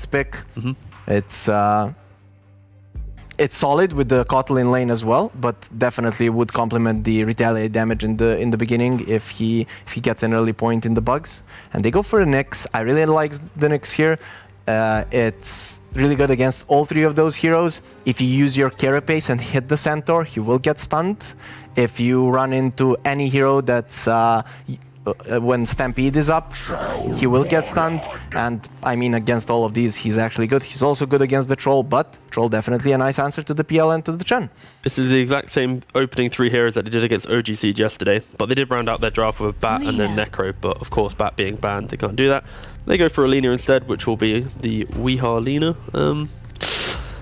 pick. It's solid with the Kotlin lane as well, but definitely would complement the retaliate damage in the beginning if he gets an early point in the bugs. And they go for the Nyx. I really like the Nyx here. It's really good against all three of those heroes. If you use your Carapace and hit the Centaur, he will get stunned. If you run into any hero that's when Stampede is up, he will get stunned. And I mean, against all of these, he's actually good. He's also good against the Troll, but Troll definitely a nice answer to the PL and to the Chen. This is the exact same opening 3 heroes that they did against OG Siege yesterday, but they did round out their draft with Bat and then Necro, but of course Bat being banned, they can't do that. They go for a Lina instead, which will be the Weehaw Lina.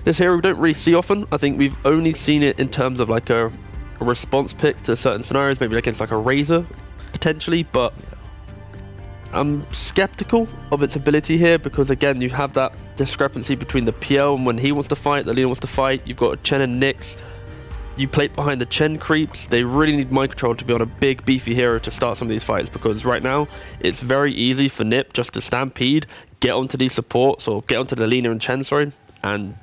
This hero we don't really see often. I think we've only seen it in terms of like a response pick to certain scenarios, maybe against like a Razor, potentially, but I'm skeptical of its ability here because again you have that discrepancy between the PL and when he wants to fight, the Lina wants to fight. You've got Chen and Nyx. You play behind the Chen creeps. They really need mind control to be on a big beefy hero to start some of these fights, because right now it's very easy for Nip just to stampede, get onto these supports or get onto the Lina and Chen, sorry, and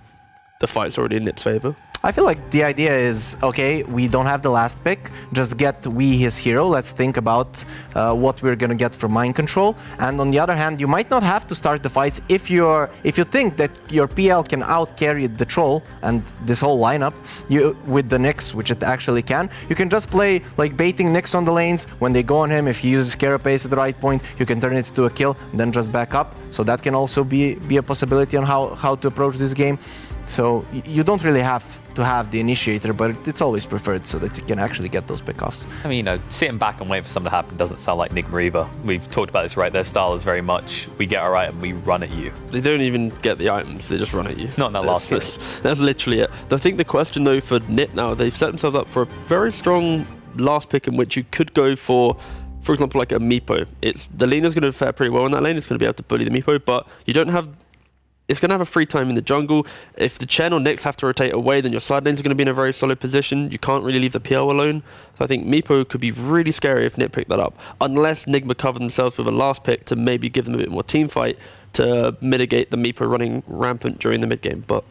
the fight's already in Nip's favor. I feel like the idea is, okay, we don't have the last pick, just get his hero. Let's think about what we're gonna get from mind control. And on the other hand, you might not have to start the fights if you think that your PL can out carry the Troll and this whole lineup with the Nyx, which it actually can. You can just play like baiting Nyx on the lanes. When they go on him, if he uses Carapace at the right point, you can turn it to a kill, and then just back up. So that can also be a possibility on how to approach this game. So you don't really have to have the initiator, but it's always preferred so that you can actually get those pickoffs. I mean, sitting back and waiting for something to happen doesn't sound like Nigma either. We've talked about this, right? Their style is very much, we get our item, we run at you. They don't even get the items, they just run at you. Not in that last game. That's literally it. I think the question though for Nip now, they've set themselves up for a very strong last pick in which you could go for example, like a Meepo. The Lina's going to fare pretty well in that lane, it's going to be able to bully the Meepo, but you don't have... It's going to have a free time in the jungle. If the Chen or Nyx have to rotate away, then your side lanes are going to be in a very solid position. You can't really leave the PL alone. So I think Meepo could be really scary if Nip picked that up. Unless Nigma cover themselves with a last pick to maybe give them a bit more team fight to mitigate the Meepo running rampant during the mid game. But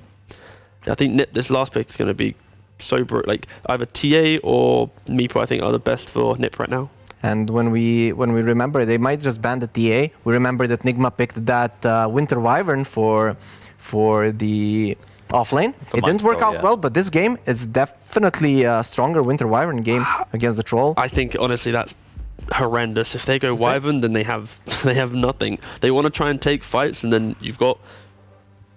I think Nip, this last pick is going to be so brutal. Like either TA or Meepo, I think, are the best for Nip right now. And when we remember, they might just ban the TA. We remember that Nigma picked that Winter Wyvern for the offlane. It didn't work out well, but this game is definitely a stronger Winter Wyvern game against the Troll. I think honestly that's horrendous. If they go Wyvern, then they have nothing. They want to try and take fights, and then you've got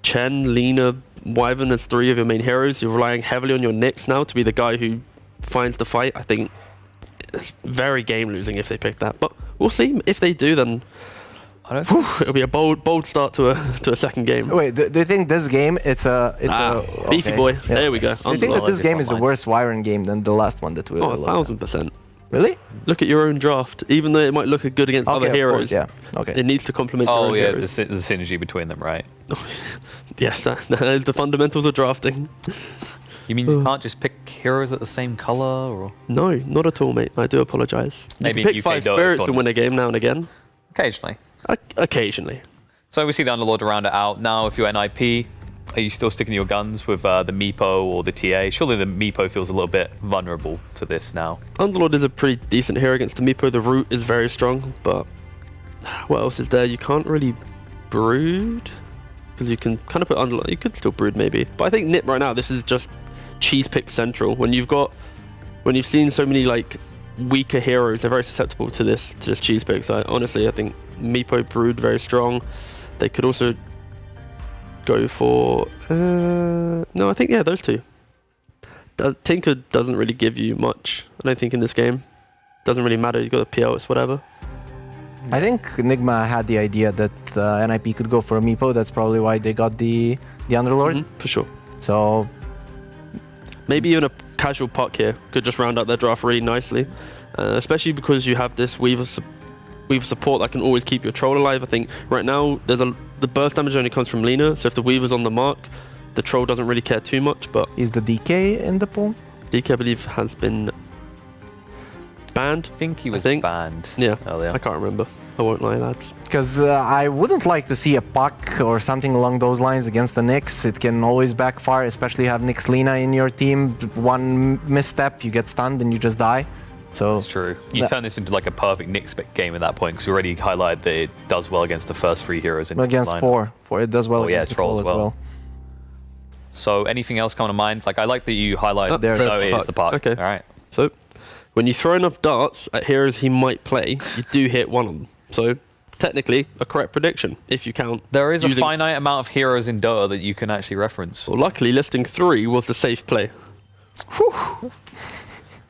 Chen, Lina, Wyvern. That's 3 of your main heroes. You're relying heavily on your Nyx now to be the guy who finds the fight. I think it's very game losing if they pick that, but we'll see. If they do, then it'll be a bold start to a second game. Wait, do you think this game beefy boy? Yeah. There we go. Do you think that this game is a worse Wyvern game than the last one that we? 1000%. Really? Look at your own draft. Even though it might look good against other heroes, it needs to complement your own heroes. The synergy between them, right? Yes, that is the fundamentals of drafting. You mean you can't just pick heroes at the same color? Or? No, not at all, mate. I do apologize. Maybe you can pick 5 spirits and win a game now and again. Occasionally. Occasionally. So we see the Underlord around it out. Now, if you're NIP, are you still sticking to your guns with the Meepo or the TA? Surely the Meepo feels a little bit vulnerable to this now. Underlord is a pretty decent hero against the Meepo. The root is very strong, but what else is there? You can't really brood, because you can kind of put Underlord. You could still brood maybe, but I think Nip right now, this is just cheese pick central. When you've seen so many like weaker heroes, they're very susceptible to this cheese pick. So honestly, I think Meepo brood very strong. They could also go for no, I think those two. Tinker doesn't really give you much, I don't think, in this game. Doesn't really matter, you got the PL, it's whatever. I think Nigma had the idea that NIP could go for a Meepo. That's probably why they got the Underlord. For sure. So maybe even a casual puck here could just round out their draft really nicely, especially because you have this Weaver support that can always keep your Troll alive. I think right now the burst damage only comes from Lina, so if the Weaver's on the mark, the Troll doesn't really care too much. But is the DK in the pool? DK, I believe, has been banned. I think he was banned. Yeah, earlier. I can't remember. I won't lie, lads. Because I wouldn't like to see a Puck or something along those lines against the Nyx. It can always backfire, especially have Nyx Lina in your team. One misstep, you get stunned and you just die. So It's true. You turn this into like a perfect Nyx game at that point, because we already highlighted that it does well against the first 3 heroes in against lineup. four, it does well Oh, yeah, against the troll as well. So anything else come to mind? Like, I like that you highlight. there's No, the it is Puck. the Puck. Okay. All right. So, when you throw enough darts at heroes he might play, you do hit one of them. So, technically, a correct prediction, if you count. There is a using- finite amount of heroes in Dota that you can actually reference. Well, luckily, listing 3 was the safe play. Whew.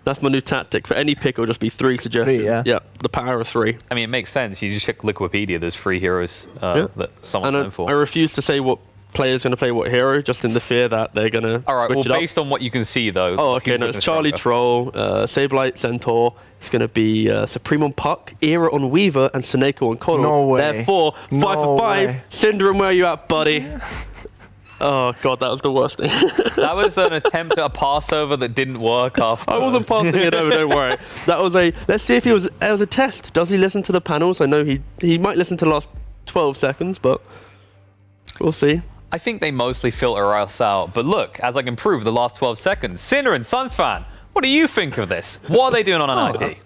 That's my new tactic. For any pick, it'll just be 3 suggestions. 3, yeah. Yeah, the power of 3. I mean, it makes sense. You just check Wikipedia. There's 3 heroes that someone's And known for. I refuse to say what player's going to play what hero, just in the fear that they're going to All right. switch Well, it up. based on what you can see, though. Oh, okay. who's No, looking it's Charlie stronger? Troll, Sableye Centaur. It's going to be Supreme on Puck, Era on Weaver, and Seneko on Connor. No way. Therefore, 5 No for 5. way. Syndrome, where you at, buddy? Oh, God, that was the worst thing. That was an attempt at a passover that didn't work after. I wasn't passing it over, don't worry. That was let's see if it was a test. Does he listen to the panels? I know he might listen to the last 12 seconds, but we'll see. I think they mostly filter us out. But look, as I can prove the last 12 seconds, Cinder and Sunsfan, what do you think of this? What are they doing on an IP?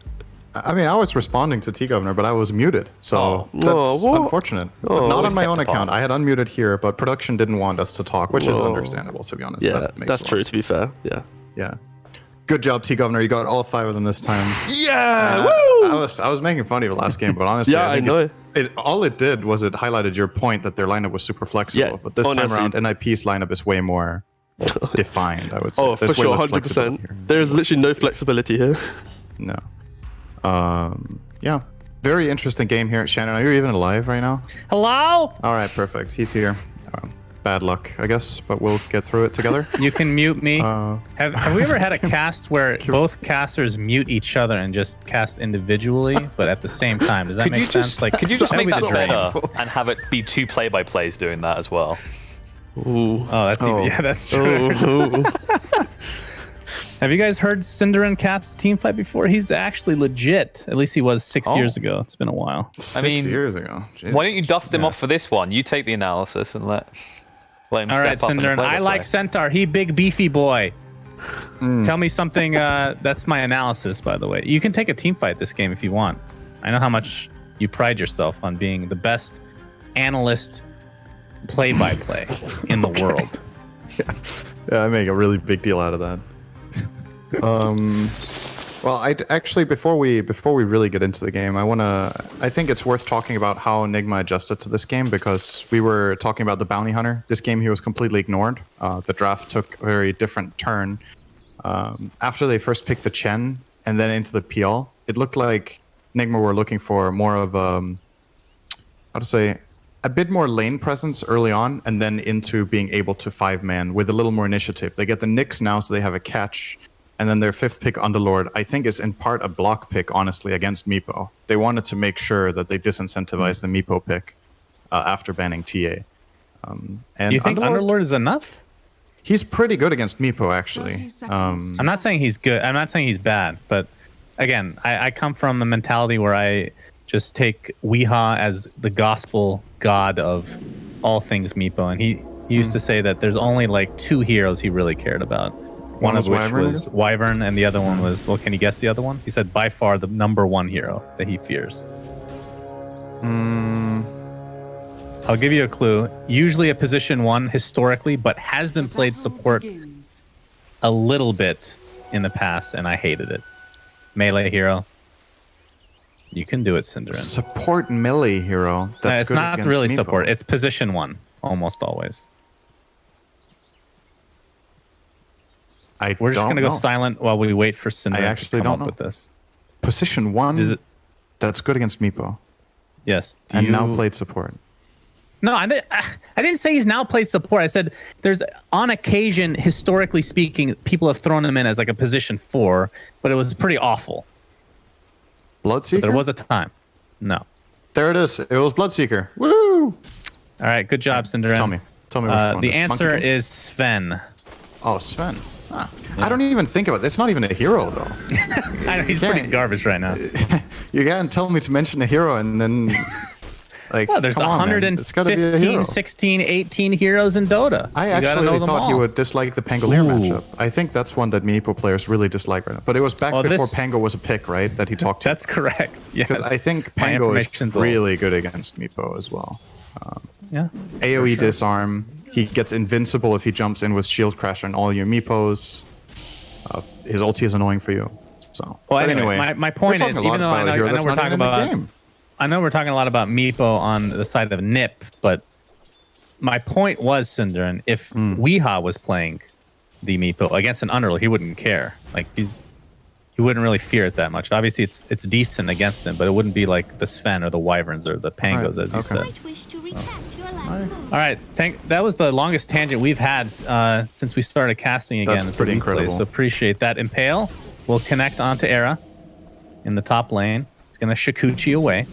I mean, I was responding to T-Governor, but I was muted, so Oh. that's Oh, what? unfortunate. Oh. But not Always on my kept own apart. account. I had unmuted here, but production didn't want us to talk, which is Whoa. understandable, to be honest. Yeah, That makes that's a lot true, of to be fair. Yeah. sense. Yeah. Good job, T-Governor. You got all 5 of them this time. Yeah! I was making fun of you last game, but honestly, Yeah, I think know. All it did was it highlighted your point that their lineup was super flexible. Yeah, but this time honestly. around, NIP's lineup is way more defined, I would say. Oh, for There's way sure, less 100%. flexibility here. There's literally no flexibility here. No. Yeah. Very interesting game here. Shannon, are you even alive right now? Hello? All right, perfect. He's here. Bad luck, I guess, but we'll get through it together. You can mute me. Uh, Have we ever had a cast where both casters mute each other and just cast individually, but at the same time? Does that Could make you sense? just, Like, could you just that make would that be the dream. better painful. and have it be 2 play-by-plays doing that as well? Ooh. Oh, that's Oh. yeah, that's true. Ooh. Have you guys heard Cinderin cast team fight before? He's actually legit. At least he was 6 years ago. It's been a while. 6 mean, years ago. Jeez. Why don't you dust him off Yes. for this one? You take the analysis and let him All right, step up in the Cinderin. I play-by-play. like Centaur. He big beefy boy. Tell me something. That's my analysis, by the way. You can take a team fight this game if you want. I know how much you pride yourself on being the best analyst play-by-play in the world. Yeah, I make a really big deal out of that. Well, actually before we really get into the game, I think it's worth talking about how Enigma adjusted to this game, because we were talking about the bounty hunter. This game he was completely ignored. The draft took a very different turn. After they first picked the Chen and then into the PL, it looked like Enigma were looking for more of how to say, a bit more lane presence early on, and then into being able to 5-man with a little more initiative. They get the Nyx now, so they have a catch. And then their 5th pick, Underlord, I think is in part a block pick, honestly, against Meepo. They wanted to make sure that they disincentivized the Meepo pick after banning TA. And Do you think Underlord is enough? He's pretty good against Meepo, actually. I'm not saying he's good. I'm not saying he's bad. But again, I come from a mentality where I just take Weeha as the gospel god of all things Meepo. And he used to say that there's only like 2 heroes he really cared about. One of was which Wyvern? was Wyvern, and the other one was, well, can you guess the other one? He said by far the number 1 hero that he fears. I'll give you a clue. Usually a position 1 historically, but has been played support a little bit in the past, and I hated it. Melee hero. You can do it, Cinderin. Support melee hero. That's It's good not against really Meepo. support. It's position 1, almost always. We're just don't going to go know. silent while we wait for Cinderin to actually come don't up know. with this. Position 1, Is it- that's good against Meepo. Yes. Do And you- now played support. No, I didn't say he's now played support. I said there's, on occasion, historically speaking, people have thrown him in as like a position 4, but it was pretty awful. Bloodseeker? There was a time. No. There it is. It was Bloodseeker. Woo! All right, good job, Cinderin. Tell me which one The it is. answer Monkey King? is Sven. Oh, Sven. I don't even think about it. It's not even a hero, though. I know he's Yeah. pretty garbage right now. You can't tell me to mention a hero and then, like, Well, there's come on, man. It's got to be a hero. 115, 16, 18 heroes in Dota. I You gotta know actually them thought all. you would dislike the Pangolier Ooh. matchup. I think that's one that Meepo players really dislike right now. But it was back Oh, before this- Pango was a pick, right? That he talked to. That's correct. Yes. Because I think My Pango is information's old. really good against Meepo as well. Yeah. AoE disarm. He gets invincible if he jumps in with Shield Crasher and all your Meepos. His ulti is annoying for you. So, Well, but anyway, my point we're is, talking a lot even though I about know, a hero I know that's we're not talking even in the about, game. I know we're talking a lot about Meepo on the side of Nip, but my point was, Synderin, if Weeha was playing the Meepo against an Underlord, he wouldn't care. Like he wouldn't really fear it that much. Obviously, it's decent against him, but it wouldn't be like the Sven or the Wyverns or the Pangos, Right, as you okay. said. Might wish to recap your last move. All right, that was the longest tangent we've had since we started casting again. That's at the pretty replay, incredible. So appreciate that. Impale will connect onto Era in the top lane. It's going to Shikuchi away,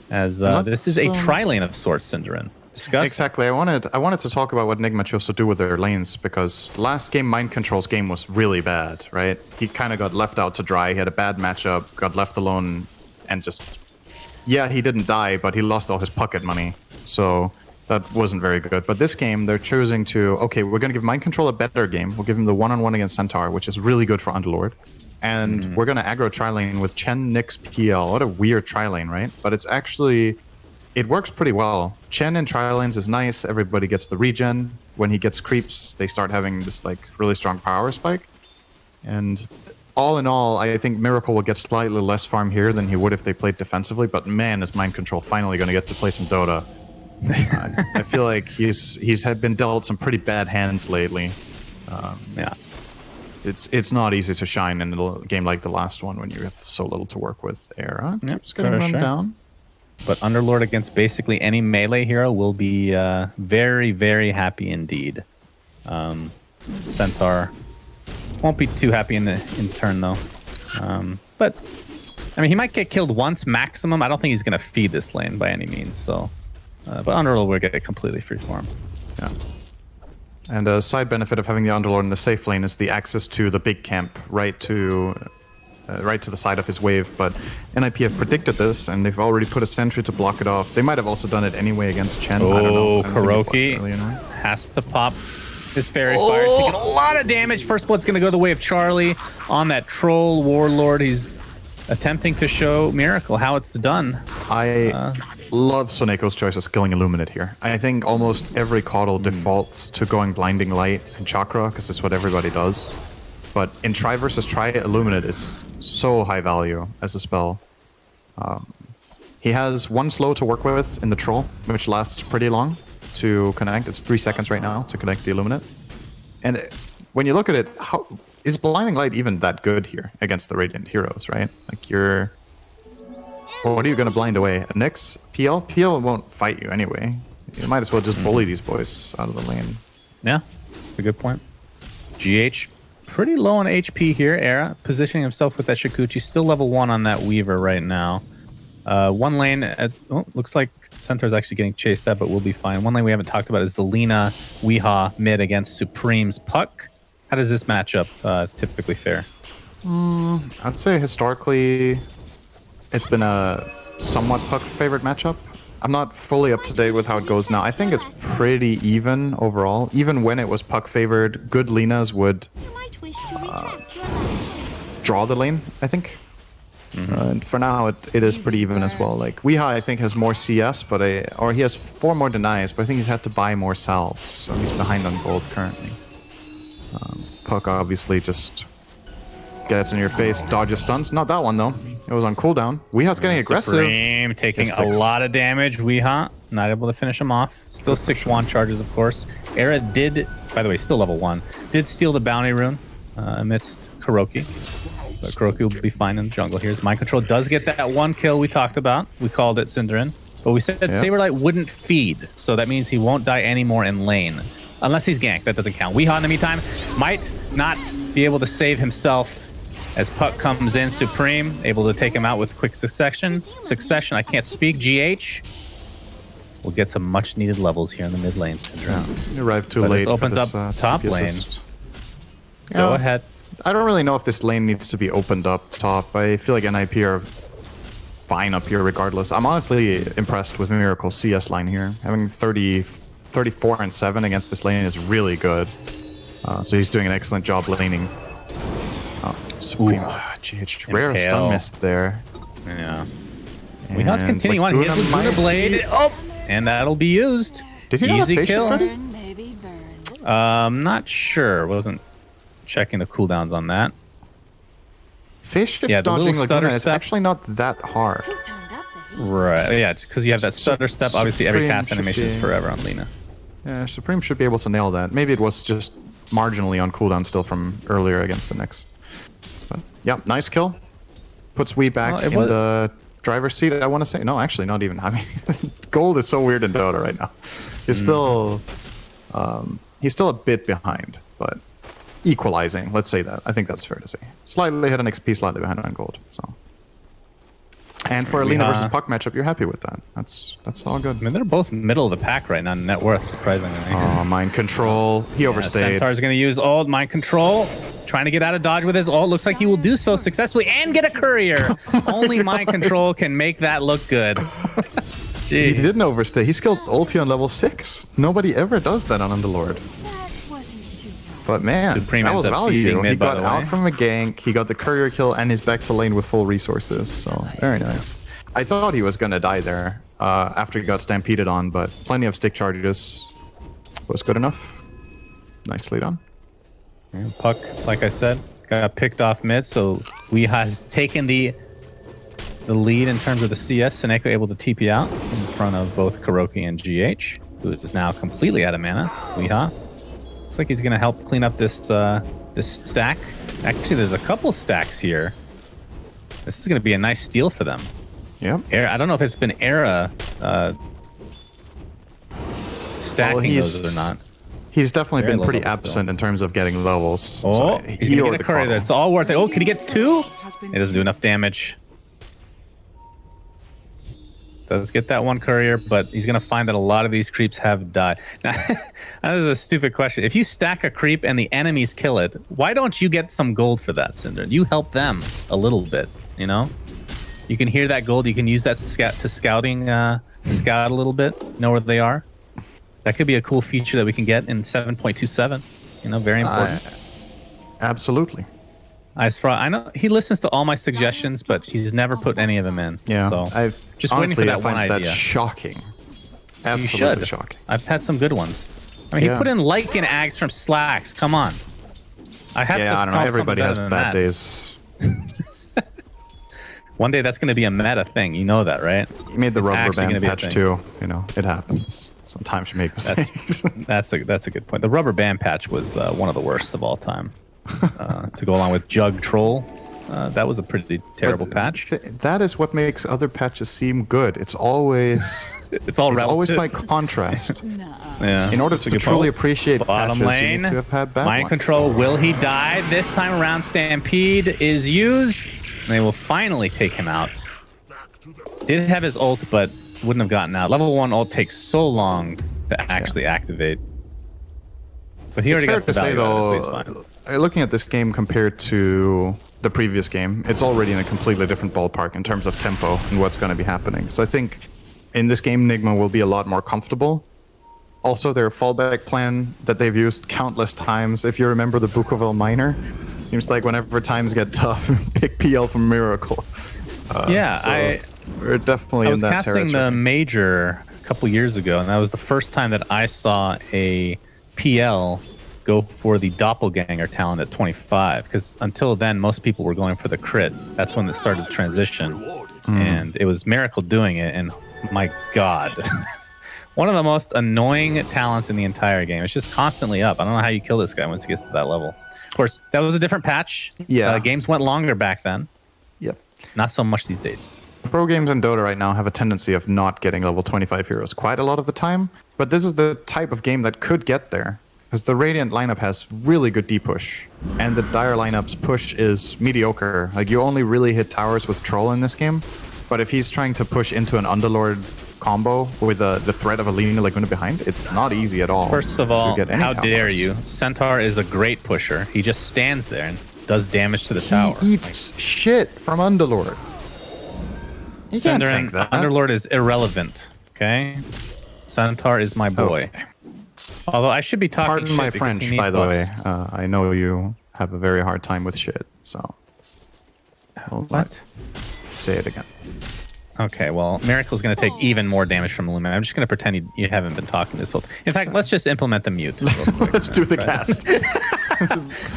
as this is a Let's, tri-lane of sorts, Synderin. Discuss. Exactly. I wanted to talk about what Nigma chose to do with their lanes, because last game Mind Control's game was really bad, right? He kind of got left out to dry. He had a bad matchup, got left alone, and just he didn't die, but he lost all his pocket money. So that wasn't very good. But this game, they're choosing to, okay, we're going to give Mind Control a better game. We'll give him the one-on-one against Centaur, which is really good for Underlord. And we're going to aggro tri-lane with Chen, Nyx, PL. What a weird tri-lane, right? But it's actually, it works pretty well. Chen in tri-lanes is nice. Everybody gets the regen. When he gets creeps, they start having this like really strong power spike. And all in all, I think Miracle will get slightly less farm here than he would if they played defensively. But man, is Mind Control finally going to get to play some Dota. I feel like he's had been dealt some pretty bad hands lately. Yeah. It's not easy to shine in a game like the last one when you have so little to work with. Era Yep, keeps getting for run sure. down. But Underlord against basically any melee hero will be very, very happy indeed. Centaur won't be too happy in turn though. But I mean, he might get killed once maximum. I don't think he's going to feed this lane by any means. So, but Underlord will get it completely free for him. Yeah. And a side benefit of having the Underlord in the safe lane is the access to the big camp right to the side of his wave. But NIP have predicted this, and they've already put a sentry to block it off. They might have also done it anyway against Chen. I don't know. I don't think it was Kuroki early enough. has to pop his fairy fire. Taking a lot of damage. First blood's going to go the way of Charlie on that troll warlord. He's attempting to show Miracle how it's done. I love Soneko's choice of killing Illuminate here. I think almost every Caudal defaults to going Blinding Light and Chakra, because it's what everybody does. But in Tri versus Tri, Illuminate is so high value as a spell. He has one slow to work with in the Troll, which lasts pretty long to connect. It's 3 seconds right now to connect the Illuminate. And when you look at it, how is Blinding Light even that good here against the Radiant heroes, right? Like well, what are you going to blind away? A Nyx? PL? PL won't fight you anyway. You might as well just bully these boys out of the lane. Yeah, a good point. GH pretty low on HP here. Era positioning himself with that Shikuchi, still level 1 on that Weaver right now. One lane, looks like Centaur's actually getting chased up, but we'll be fine. One lane we haven't talked about is the Lina Weehaw mid against Supreme's Puck. How does this matchup typically fare? I'd say historically, it's been a somewhat Puck favorite matchup. I'm not fully up to date with how it goes now. I think it's pretty even overall. Even when it was Puck favored, good Linas would You might wish to retract your last move. draw the lane, I think. And for now, it is pretty even as well. Like Weehaw, I think, has more CS, or he has 4 more denies, but I think he's had to buy more salves, so he's behind on gold currently. Puck obviously just gets in your face, dodges stuns. Not that one though. It was on cooldown. Weehaw's getting aggressive. Supreme taking a Mystics. lot of damage. Weehaw not able to finish him off. Still 6 wand charges, of course. Era did, by the way, still level 1, did steal the bounty rune amidst Kuroki. But Kuroki will be fine in the jungle. Here's Mind Control. Does get that 1 kill we talked about. We called it Synderin. But we said Saberlight wouldn't feed. So that means he won't die anymore in lane. Unless he's ganked. That doesn't count. Weehaw, in the meantime, might not be able to save himself as Puck comes in. Supreme, able to take him out with quick succession. I can't speak. GH will get some much needed levels here in the mid lane, Synderin. You arrived too But this late. opens for this, up top TP lane. assist. Go ahead. I don't really know if this lane needs to be opened up top. I feel like NIP are fine up here regardless. I'm honestly impressed with Miracle's CS line here. Having 34 and 7 against this lane is really good. So he's doing an excellent job laning. Supreme. GH. Rare Impale. stun missed there. Yeah. Weeha's continuing on. His Laguna Laguna might Blade. Oh! And that'll be used. Did he not have Easy face shift kill. ready? Burn, baby, burn. Not sure. Wasn't checking the cooldowns on that. Face shift Yeah, the little dodging stutter Laguna is step. actually not that hard. Who turned up the heat? Right. Yeah, because you have that stutter step. Obviously, every Supreme cast should animation is be- forever on Lina. Yeah, Supreme should be able to nail that. Maybe it was just marginally on cooldown still from earlier against the Nyx. But, yeah, nice kill. Puts Wee back Well, it in was- the driver's seat, I want to say. No, actually, not even. I mean, gold is so weird in Dota right now. He's still a bit behind, but equalizing, let's say that. I think that's fair to say. Slightly ahead on XP, slightly behind on gold. So, and for a Lina versus Puck matchup, you're happy with that. That's all good. I mean, they're both middle of the pack right now in net worth, surprisingly. Oh, mind control. He overstayed. Centaur's going to use ult, mind control, trying to get out of dodge with his ult. Looks like he will do so successfully and get a courier. Only mind control can make that look good. He Jeez. didn't overstay. He skilled ulti on level 6. Nobody ever does that on Underlord. That wasn't too bad. But man, Supreme that ends was up value. feeding mid, He by got the out way. from a gank, he got the courier kill, and he's back to lane with full resources. So very nice. I thought he was gonna die there after he got stampeded on, but plenty of stick charges was good enough. Nicely done. Puck, like I said, got picked off mid, so Weeha has taken the lead in terms of the CS. Seneko able to TP out in front of both Kuroki and GH, who is now completely out of mana. Weeha looks like he's going to help clean up this this stack. Actually, there's a couple stacks here. This is going to be a nice steal for them. Yep. I don't know if it's been Era stacking he's- those or not. He's definitely Very been low pretty level still. absent in terms of getting levels. Oh, So he's gonna or get the a courier. Cardinal. It's all worth it. Oh, can he get 2? It doesn't do enough damage. Does get that 1 courier, but he's gonna find that a lot of these creeps have died. Now, that is a stupid question. If you stack a creep and the enemies kill it, why don't you get some gold for that, Cinder? You help them a little bit, you know? You can hear that gold. You can use that to scouting, to scout a little bit, know where they are. That could be a cool feature that we can get in 7.27. You know, very important. Absolutely. I know he listens to all my suggestions, but he's never put any of them in. Yeah. So I've just waiting for honestly, that I find one that idea. shocking. You Absolutely should. shocking. I've had some good ones. I mean, Yeah. he put in Lycan Ags from Slacks. Come on. I have to Yeah, I don't know. call Everybody something has better bad than that. days. One day that's going to be a meta thing. You know that, right? He made the It's rubber actually band gonna be a patch thing. too. You know, it happens. Sometimes you make mistakes. That's a good point. The rubber band patch was one of the worst of all time. To go along with Jug Troll, that was a pretty terrible patch. That is what makes other patches seem good. It's always It's all it's always by relative. contrast. Yeah. In order That's a to good truly point. appreciate Bottom patches, lane, you need to have had bad mind ones. control. Will he die this time around? Stampede is used. And they will finally take him out. Did have his ult, but wouldn't have gotten out. Level 1 ult takes so long to actually activate. But he It's already fair got the to say value out of it, though, so he's fine. looking at this game compared to the previous game, it's already in a completely different ballpark in terms of tempo and what's going to be happening. So I think in this game, Nigma will be a lot more comfortable. Also, their fallback plan that they've used countless times. If you remember the Bukovel Miner, seems like whenever times get tough, pick PL from Miracle. Yeah, So we're definitely I in was that casting territory. the major a couple years ago, and that was the first time that I saw a PL go for the doppelganger talent at 25. Because until then, most people were going for the crit. That's when it started to transition, and it was Miracle doing it. And my God, one of the most annoying talents in the entire game. It's just constantly up. I don't know how you kill this guy once he gets to that level. Of course, that was a different patch. Yeah. Games went longer back then. Yep. Not so much these days. Pro games in Dota right now have a tendency of not getting level 25 heroes quite a lot of the time, but this is the type of game that could get there, because the Radiant lineup has really good D-push, and the Dire lineup's push is mediocre. Like, you only really hit towers with Troll in this game, but if he's trying to push into an Underlord combo with the threat of a Lina Laguna behind, it's not easy at all. First of to all, get any how dare towers. you? Centaur is a great pusher. He just stands there and does damage to the tower. He eats shit from Underlord. You can't Cinderin, tank that. Underlord is irrelevant. Okay, Centaur is my boy. Okay. Although I should be talking. Pardon shit my because French, he needs by the way. buffs. I know you have a very hard time with shit, so I'll What? say it again. Okay, well, Miracle's going to take even more damage from Illumine. I'm just going to pretend you haven't been talking this whole time. In fact, let's just implement the mute. real quick. Let's do the Right. cast.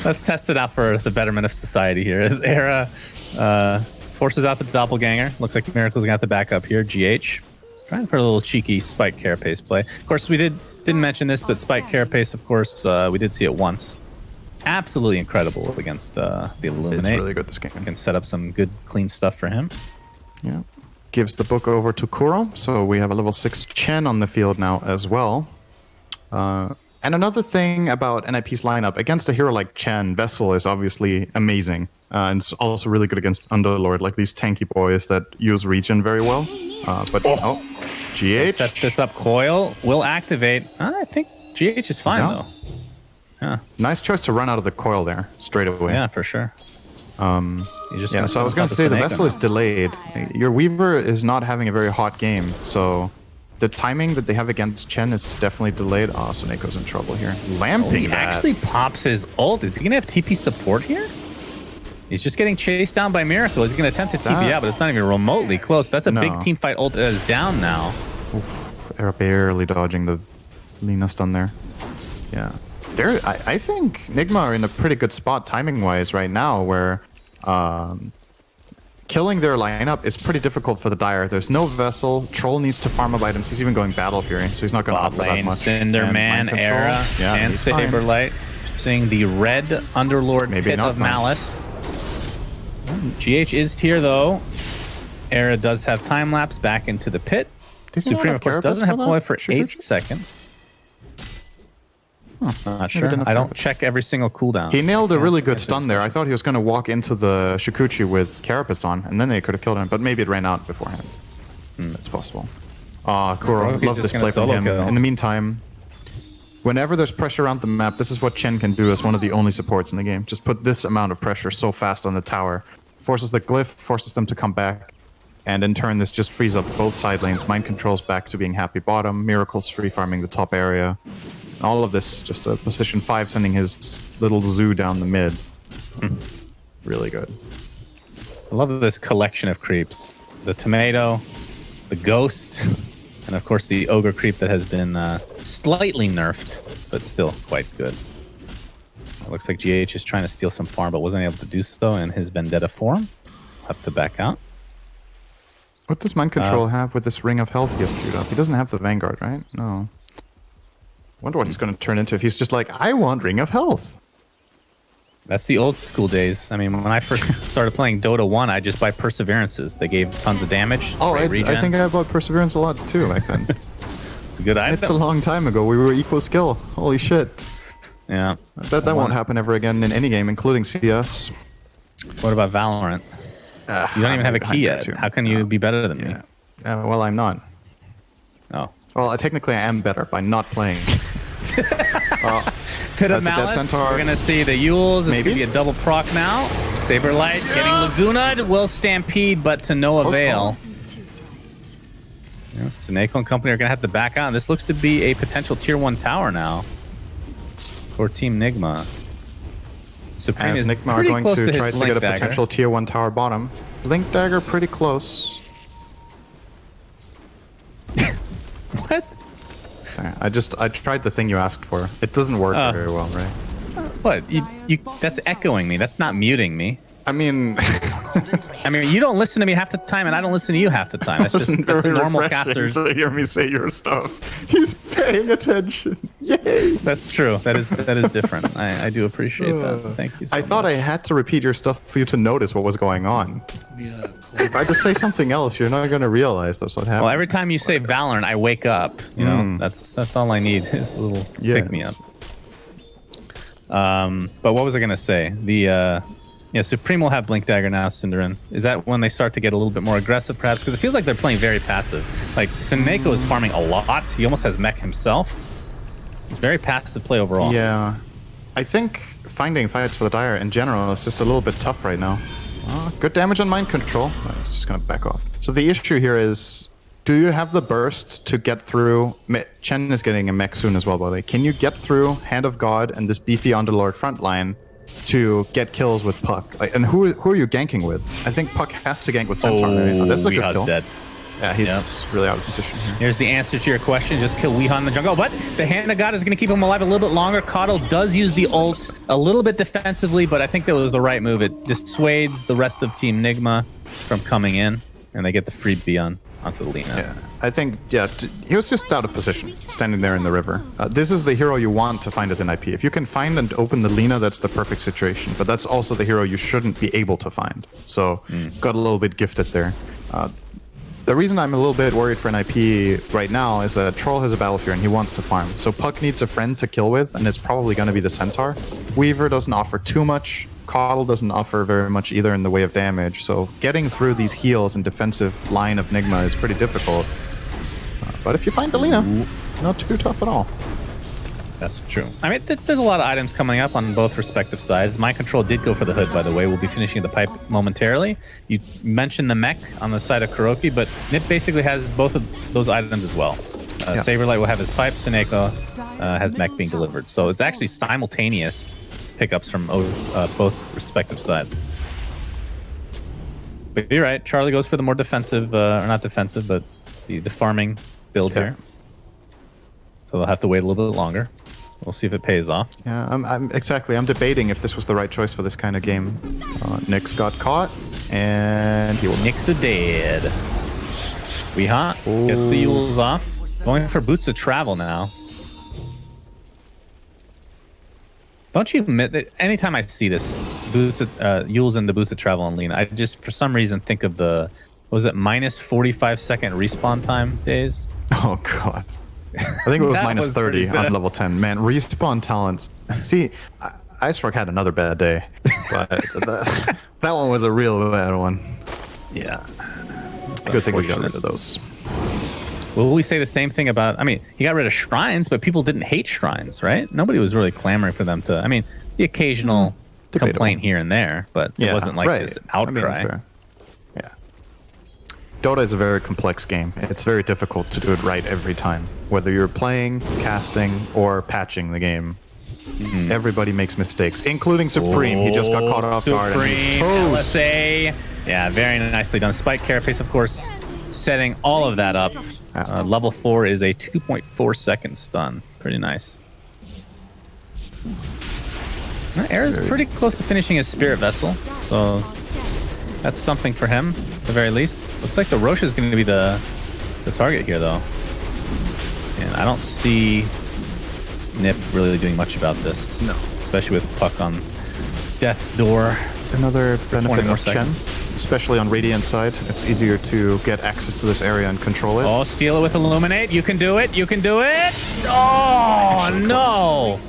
Let's test it out for the betterment of society here. As Era forces out the doppelganger. Looks like Miracle's going to have to back up here. GH. Trying for a little cheeky Spike Carapace play. Of course, we didn't mention this, but Spike Carapace, of course, we did see it once. Absolutely incredible against the Illuminate. It's really good, this game. Can set up some good, clean stuff for him. Yeah. Gives the book over to Kuro, so we have a level 6 Chen on the field now as well. And another thing about NIP's lineup, against a hero like Chen, Vessel is obviously amazing. And it's also really good against Underlord, like these tanky boys that use regen very well. GH. Sets this up. Coil will activate. I think GH is fine, out. though. Yeah, Nice choice to run out of the coil there, straight away. yeah, for sure. You just Yeah, so I was going to say the Vessel is delayed. Your Weaver is not having a very hot game, so the timing that they have against Chen is definitely delayed. Oh, so Neko's in trouble here. Lamping He that. actually pops his ult. Is he going to have TP support here? He's just getting chased down by Miracle. He's going to attempt to TP That- out, but it's not even remotely close. That's a No. big team fight ult that is down now. They're barely dodging the Lina stun there. Yeah. I think Nigma are in a pretty good spot timing-wise right now, where killing their lineup is pretty difficult for the Dire. There's no Vessel. Troll needs to farm up items. He's even going Battle Fury, so he's not going to Bot offer that lane, much. And Cinderman, Mind Control, Era, yeah, and he's fine. Saberlight. Seeing the red Underlord Maybe Pit not of fine. Malice. GH is here, though. Era does have time lapse back into the pit. Did he not Supreme, have of course, Carapace doesn't have for that? Ploy for Sure, 8 sure. seconds. Not Maybe sure. didn't have I don't Carapace. check every single cooldown. He nailed a really good stun there. I thought he was going to walk into the Shikuchi with Carapace on, and then they could have killed him, but maybe it ran out beforehand. That's possible. Kuro, He's love just this gonna play from solo him. kill. In the meantime, whenever there's pressure around the map, this is what Chen can do as one of the only supports in the game. Just put this amount of pressure so fast on the tower. Forces the glyph, forces them to come back, and in turn this just frees up both side lanes. Mind Control's back to being happy bottom, Miracle's free farming the top area. All of this just a position 5 sending his little zoo down the mid. Really good. I love this collection of creeps. The tomato, the ghost, and of course the ogre creep that has been slightly nerfed, but still quite good. It looks like GH is trying to steal some farm, but wasn't able to do so in his Vendetta form. Have to back out. What does Mind Control have with this Ring of Health he has queued up? He doesn't have the Vanguard, right? No. Wonder what he's going to turn into if he's just like, I want Ring of Health. That's the old school days. I mean, when I first started playing Dota 1, I just buy Perseverances. They gave tons of damage. Oh, great I regen. think I bought Perseverance a lot too back then. It's a good item. It's a long time ago. We were equal skill. Holy shit. Yeah. That won't happen ever again in any game, including CS. What about Valorant? You don't even have a key yet. How can you be better than me? Yeah. Well, I'm not. Oh. Well, technically I am better by not playing. Pit of That's a dead Malice. Centaur. We're gonna see the Yules. It's Maybe. gonna be a double proc now. Saberlight getting Laguna will stampede, but to no Close avail. call. Wasn't too late. Yeah, Sineko and company are gonna have to back out. This looks to be a potential tier 1 tower now for Team Nigma. Supreme As is Nigma are pretty going close to his try to Blink get a Dagger. potential tier 1 tower bottom. Blink Dagger pretty close. What? Sorry, I tried the thing you asked for. It doesn't work very well, right? What? That's echoing me. That's not muting me. I mean, I mean, you don't listen to me half the time, and I don't listen to you half the time. That's just wasn't that's a very normal refreshing caster's. to hear me say your stuff. He's paying attention. Yay! That's true. That is different. I do appreciate that. Thank you. So I thought much. I had to repeat your stuff for you to notice what was going on. If I just say something else, you're not going to realize that's what happened. Well, every time you say Valorant, I wake up. You know, that's all I need is a little pick me up. But what was I gonna say? Supreme will have Blink Dagger now, Cinderin. Is that when they start to get a little bit more aggressive, perhaps? Because it feels like they're playing very passive. Like Seneko is farming a lot. He almost has mech himself. It's very passive play overall. Yeah. I think finding fights for the Dire in general is just a little bit tough right now. Good damage on mind control. It's just going to back off. So the issue here is, do you have the burst to get through? Chen is getting a mech soon as well, by the way. Can you get through Hand of God and this beefy Underlord front line to get kills with Puck? Like, and who are you ganking with? I think Puck has to gank with Centaur. Right? This is a good Weeha's kill. dead. Yeah, he's really out of position here. Here's the answer to your question. Just kill Weeha in the jungle. But the Hand of God is going to keep him alive a little bit longer. Coddle does use the ult a little bit defensively, but I think that was the right move. It dissuades the rest of Team Nigma from coming in, and they get the freebie onto the Lina. Yeah, I think, he was just out of position, standing there in the river. This is the hero you want to find as an IP. If you can find and open the Lina, that's the perfect situation. But that's also the hero you shouldn't be able to find. So, got a little bit gifted there. The reason I'm a little bit worried for an IP right now is that Troll has a Battlefield and he wants to farm. So Puck needs a friend to kill with, and it's probably going to be the Centaur. Weaver doesn't offer too much. Coddle doesn't offer very much either in the way of damage. So getting through these heals and defensive line of Nigma is pretty difficult. But if you find the Lina, not too tough at all. That's true. I mean, there's a lot of items coming up on both respective sides. Mind Control did go for the hood, by the way. We'll be finishing the pipe momentarily. You mentioned the mech on the side of Kuroki, but Nip basically has both of those items as well. Saberlight will have his pipe. Seneko has mech being delivered. So it's actually simultaneous pickups from both respective sides. But you're right. Charlie goes for the more defensive, or not defensive, but the farming build here. So they'll have to wait a little bit longer. We'll see if it pays off. Yeah, I'm debating if this was the right choice for this kind of game. Nyx got caught, and he will. Nyx a dead. Weeha gets the Yules off. Going for Boots of Travel now. Don't you admit that anytime I see this, Yules and the Boots of Travel on Lina, I just, for some reason, think of the, was it minus 45-second respawn time days? Oh, God. I think it was minus 30 on level 10. Man, respawn talents. See, Icerock had another bad day, but that one was a real bad one. Yeah. Good thing we got rid of those. Will we say the same thing about, I mean, he got rid of shrines, but people didn't hate shrines, right? Nobody was really clamoring for them to, I mean, the occasional complaint here and there, but it wasn't like this outcry. I mean, yeah. Dota is a very complex game. It's very difficult to do it right every time. Whether you're playing, casting, or patching the game, everybody makes mistakes, including Supreme. He just got caught off guard and he's toast. LSA. Yeah, very nicely done. Spike Carapace, of course, setting all of that up. Level 4 is a 2.4 second stun. Pretty nice. Era's pretty close to finishing his Spirit Vessel, so that's something for him, at the very least. Looks like the Roche is going to be the target here, though. And I don't see Nip really doing much about this. No. Especially with Puck on Death's Door. Another benefit of Chen, seconds. especially on Radiant side. It's easier to get access to this area and control it. Oh, steal it with Illuminate. You can do it. You can do it. Oh, no.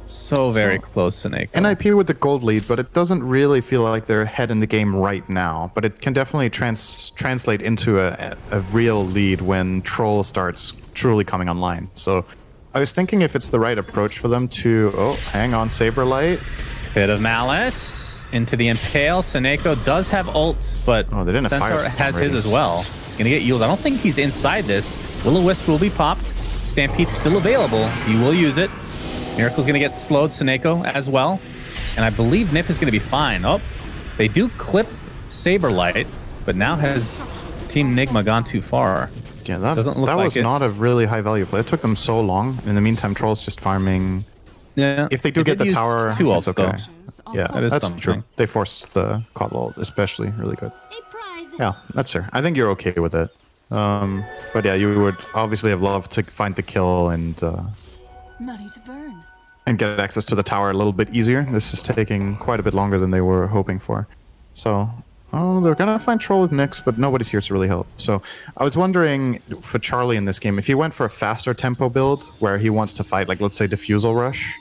So very close to Seneko. NIP with the gold lead, but it doesn't really feel like they're ahead in the game right now. But it can definitely translate into a real lead when Troll starts truly coming online. So I was thinking if it's the right approach for them to... Oh, hang on, Saberlight. Bit of Malice into the Impale. Seneko does have ult, but they didn't have Centaur Fire has Storm his ready. as well. He's going to get Yules. I don't think he's inside this. Will-O-Wisp will be popped. Stampede's still available. He will use it. Miracle's going to get slowed, Seneko as well. And I believe Nip is going to be fine. Oh, they do clip Saberlight, but now has Team Nigma gone too far? Yeah, that like was it. not a really high value play. It took them so long. In the meantime, Troll's just farming. Yeah. If they do get the use tower, two it's ults, okay. though. Yeah, That is that's something. true. They forced the Coddle especially really good. Yeah, that's fair. I think you're okay with it. But yeah, you would obviously have loved to find the kill and Money to burn. get access to the tower a little bit easier. This is taking quite a bit longer than they were hoping for. So, they're gonna find Troll with Nyx, but nobody's here to really help. So, I was wondering for Charlie in this game, if he went for a faster tempo build where he wants to fight, like let's say Diffusal Rush,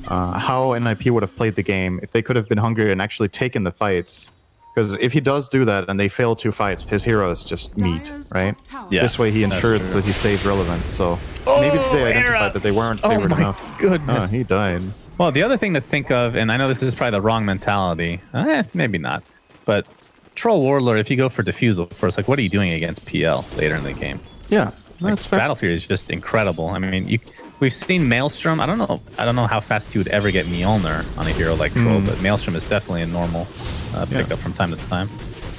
how NIP would have played the game if they could have been hungry and actually taken the fights Because if he does do that and they fail 2 fights, his hero is just meat, Dyer's right? top tower Yeah. This way he that's ensures true. that he stays relevant. So maybe they identified that they weren't favored my enough. goodness. Oh, he died. Well, the other thing to think of, and I know this is probably the wrong mentality, maybe not, but Troll Warlord, if you go for Diffusal first, like, what are you doing against PL later in the game? Yeah, that's fair. Battle Fury is just incredible. I mean, we've seen Maelstrom. I don't know how fast you would ever get Mjolnir on a hero like Troll, but Maelstrom is definitely a normal pickup from time to time.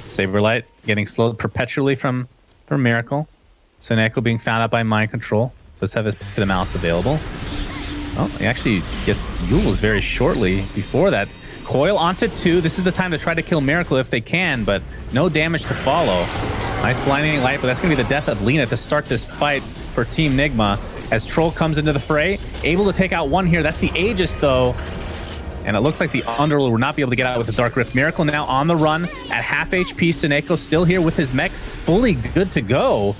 Saberlight getting slowed perpetually from Miracle. Seneko being found out by Mind Control. Let's have his Pit of Malice available. Oh, he actually gets Yules very shortly before that. Coil onto 2. This is the time to try to kill Miracle if they can, but no damage to follow. Nice blinding light, but that's going to be the death of Lina to start this fight for Team Nigma as Troll comes into the fray. Able to take out one here. That's the Aegis, though. And it looks like the Underlord will not be able to get out with the Dark Rift. Miracle now on the run at half HP. Seneko still here with his mech fully good to go.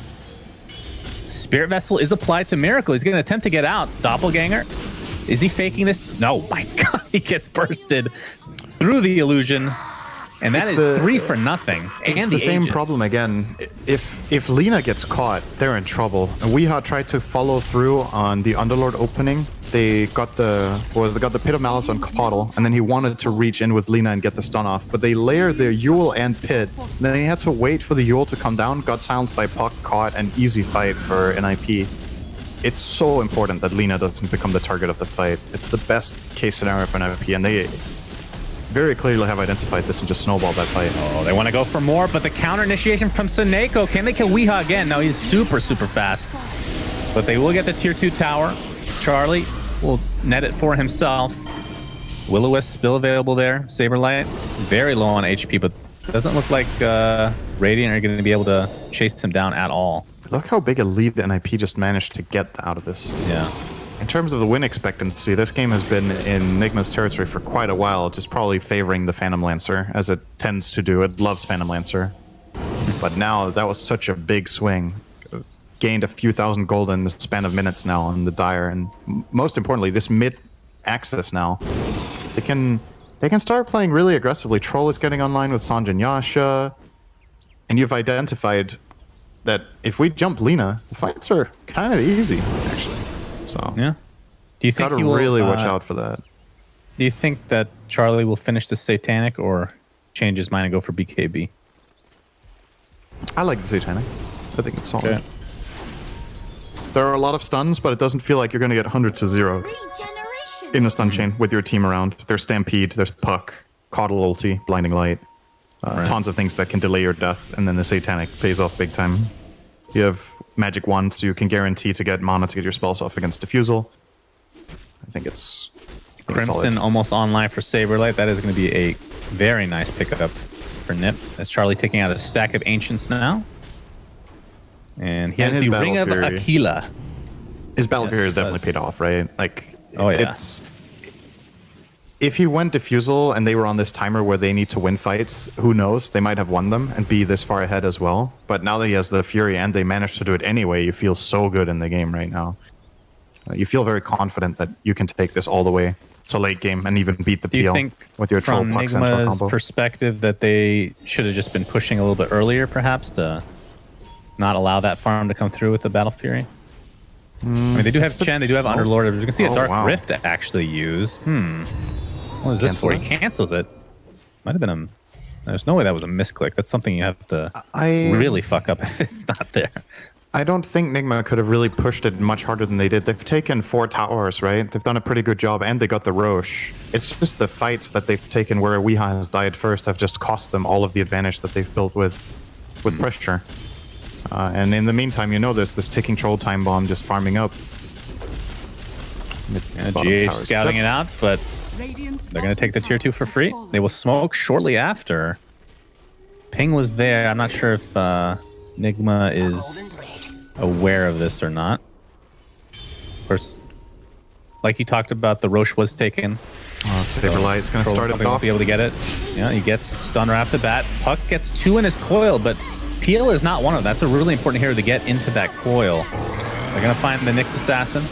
Spirit Vessel is applied to Miracle. He's going to attempt to get out. Doppelganger. Is he faking this? No, my God. He gets bursted through the illusion. And that It's is the- 3 for nothing. It's And the same Aegis. problem again. If Lina gets caught, they're in trouble. And Weeha tried to follow through on the Underlord opening. They got the Pit of Malice on Caudle, and then he wanted to reach in with Lina and get the stun off. But they layered their Yule and Pit. Then they had to wait for the Yule to come down. Got silenced by Puck, caught, an easy fight for NIP. It's so important that Lina doesn't become the target of the fight. It's the best case scenario for NIP, and they very clearly have identified this and just snowballed that fight. Oh, they want to go for more, but the counter initiation from Seneko. Can they kill Weeha again? No, he's super fast. But they will get the tier 2 tower. Charlie will net it for himself. Will-O-Wisp still available there. Saberlight, very low on HP, but doesn't look like Radiant are going to be able to chase him down at all. Look how big a lead NIP just managed to get out of this. Yeah. In terms of the win expectancy, this game has been in Nigma's territory for quite a while, just probably favoring the Phantom Lancer, as it tends to do. It loves Phantom Lancer. But now, that was such a big swing. Gained a few thousand gold in the span of minutes now on the Dire, and most importantly, this mid-access now. They can start playing really aggressively. Troll is getting online with Sanjin Yasha, and you've identified that if we jump Lina, the fights are kind of easy, actually. So Yeah. Do you think gotta he will, really watch out for that. Do you think that Charlie will finish the Satanic or change his mind and go for BKB? I like the Satanic. I think it's solid. Okay. There are a lot of stuns, but it doesn't feel like you're going to get 100 to 0 Regeneration. in the stun chain with your team around. There's Stampede, there's Puck, Caudle ulti, Blinding Light, tons of things that can delay your death, and then the Satanic pays off big time. You have Magic Wand, so you can guarantee to get mana to get your spells off against Diffusal. I think it's Crimson solid. almost online for Saberlight. That is going to be a very nice pickup for Nip. As Charlie taking out a stack of Ancients now. And he And has his the Ring of Battle Fury. Aquila. His Battle Fury Yes, is it definitely does. paid off, right? Like, Oh, yeah. it's... If he went Diffusal and they were on this timer where they need to win fights, who knows? They might have won them and be this far ahead as well. But now that he has the Fury and they managed to do it anyway, you feel so good in the game right now. You feel very confident that you can take this all the way to late game and even beat the Do you PL think, with your Troll from Puck Central Nigma's combo. perspective, that they should have just been pushing a little bit earlier, perhaps, to not allow that farm to come through with the Battle Fury? I mean, they do have Chen, they do have Underlord. We're going to see a Oh, Dark wow. Rift actually used. What is this Cancel for? it? He cancels it. Might have been a... There's no way that was a misclick. That's something you have to really fuck up if it's not there. I don't think Nigma could have really pushed it much harder than they did. They've taken 4 towers, right? They've done a pretty good job, and they got the Roche. It's just the fights that they've taken where Weeha has died first have just cost them all of the advantage that they've built with pressure. And in the meantime, you know this ticking Troll time bomb just farming up. Yeah, Bottom GH towers. scouting it out, but Radiant's they're going to take the tier 2 for bottom free. tower has They will smoke shortly after. Ping was there. I'm not sure if Nigma is aware of this or not. Of course, like you talked about, the Roche was taken. Saberlight's going to Troll start probably it won't off. be able to get it. Yeah, he gets stun right off the bat. Puck gets 2 in his coil, but Peel is not one of them. That's a really important hero to get into that coil. They're going to find the Nyx Assassin.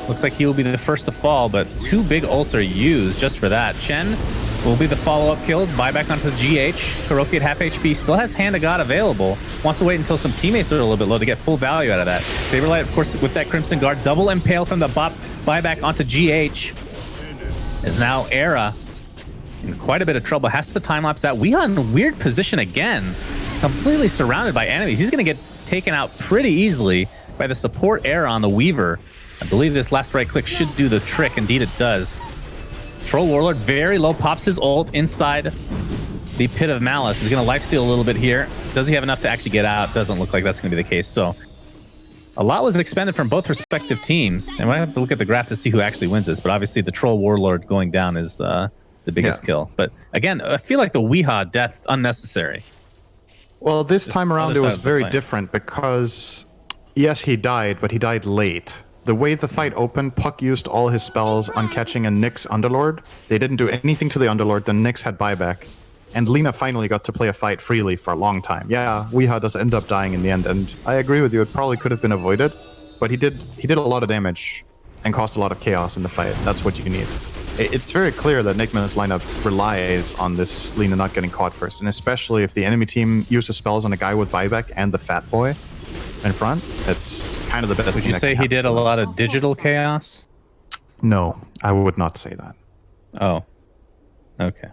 Looks like he will be the first to fall, but 2 big ults are used just for that. Chen will be the follow-up kill. Buyback onto the GH. Kuroki at half HP. Still has Hand of God available. Wants to wait until some teammates are a little bit low to get full value out of that. Saberlight, of course, with that Crimson Guard. Double impale from the bot. Buyback onto GH. Is now Era in quite a bit of trouble. Has to time-lapse that. We are in a weird position again. Completely surrounded by enemies. He's going to get taken out pretty easily by the support Era on the Weaver. I believe this last right click should do the trick. Indeed it does. Troll Warlord very low, pops his ult inside the Pit of Malice. He's going to lifesteal a little bit here. Does he have enough to actually get out? Doesn't look like that's going to be the case. So a lot was expended from both respective teams. And we have to look at the graph to see who actually wins this. But obviously the Troll Warlord going down is the biggest kill. But again, I feel like the Weehaw death unnecessary. Well, this time around it other was side of the very fight. different because, yes, he died, but he died late. The way the fight opened, Puck used all his spells on catching a Nyx Underlord. They didn't do anything to the Underlord, then Nyx had buyback. And Lina finally got to play a fight freely for a long time. Yeah, Weehaw does end up dying in the end, and I agree with you, it probably could have been avoided. But he did a lot of damage and caused a lot of chaos in the fight. That's what you need. It's very clear that Nigma's lineup relies on this Lina not getting caught first, and especially if the enemy team uses spells on a guy with buyback and the Fat Boy in front, it's kind of the best Would thing you that say can he did a happen. lot of digital chaos? No, I would not say that. Oh. Okay.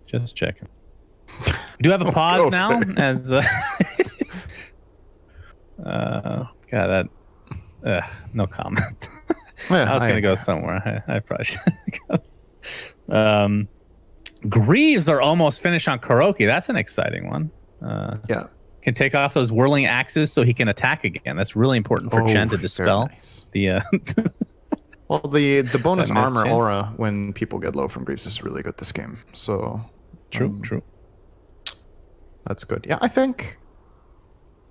Just checking. We do have a pause okay. now as God, that no comment. Yeah, I was gonna go somewhere. I probably should go. Greaves are almost finished on Kuroki. That's an exciting one. Yeah. Can take off those whirling axes so he can attack again. That's really important for Chen to very dispel nice. the Well, the bonus That missed, armor yeah. aura when people get low from Greaves is really good this game. So true. that's good. Yeah, I think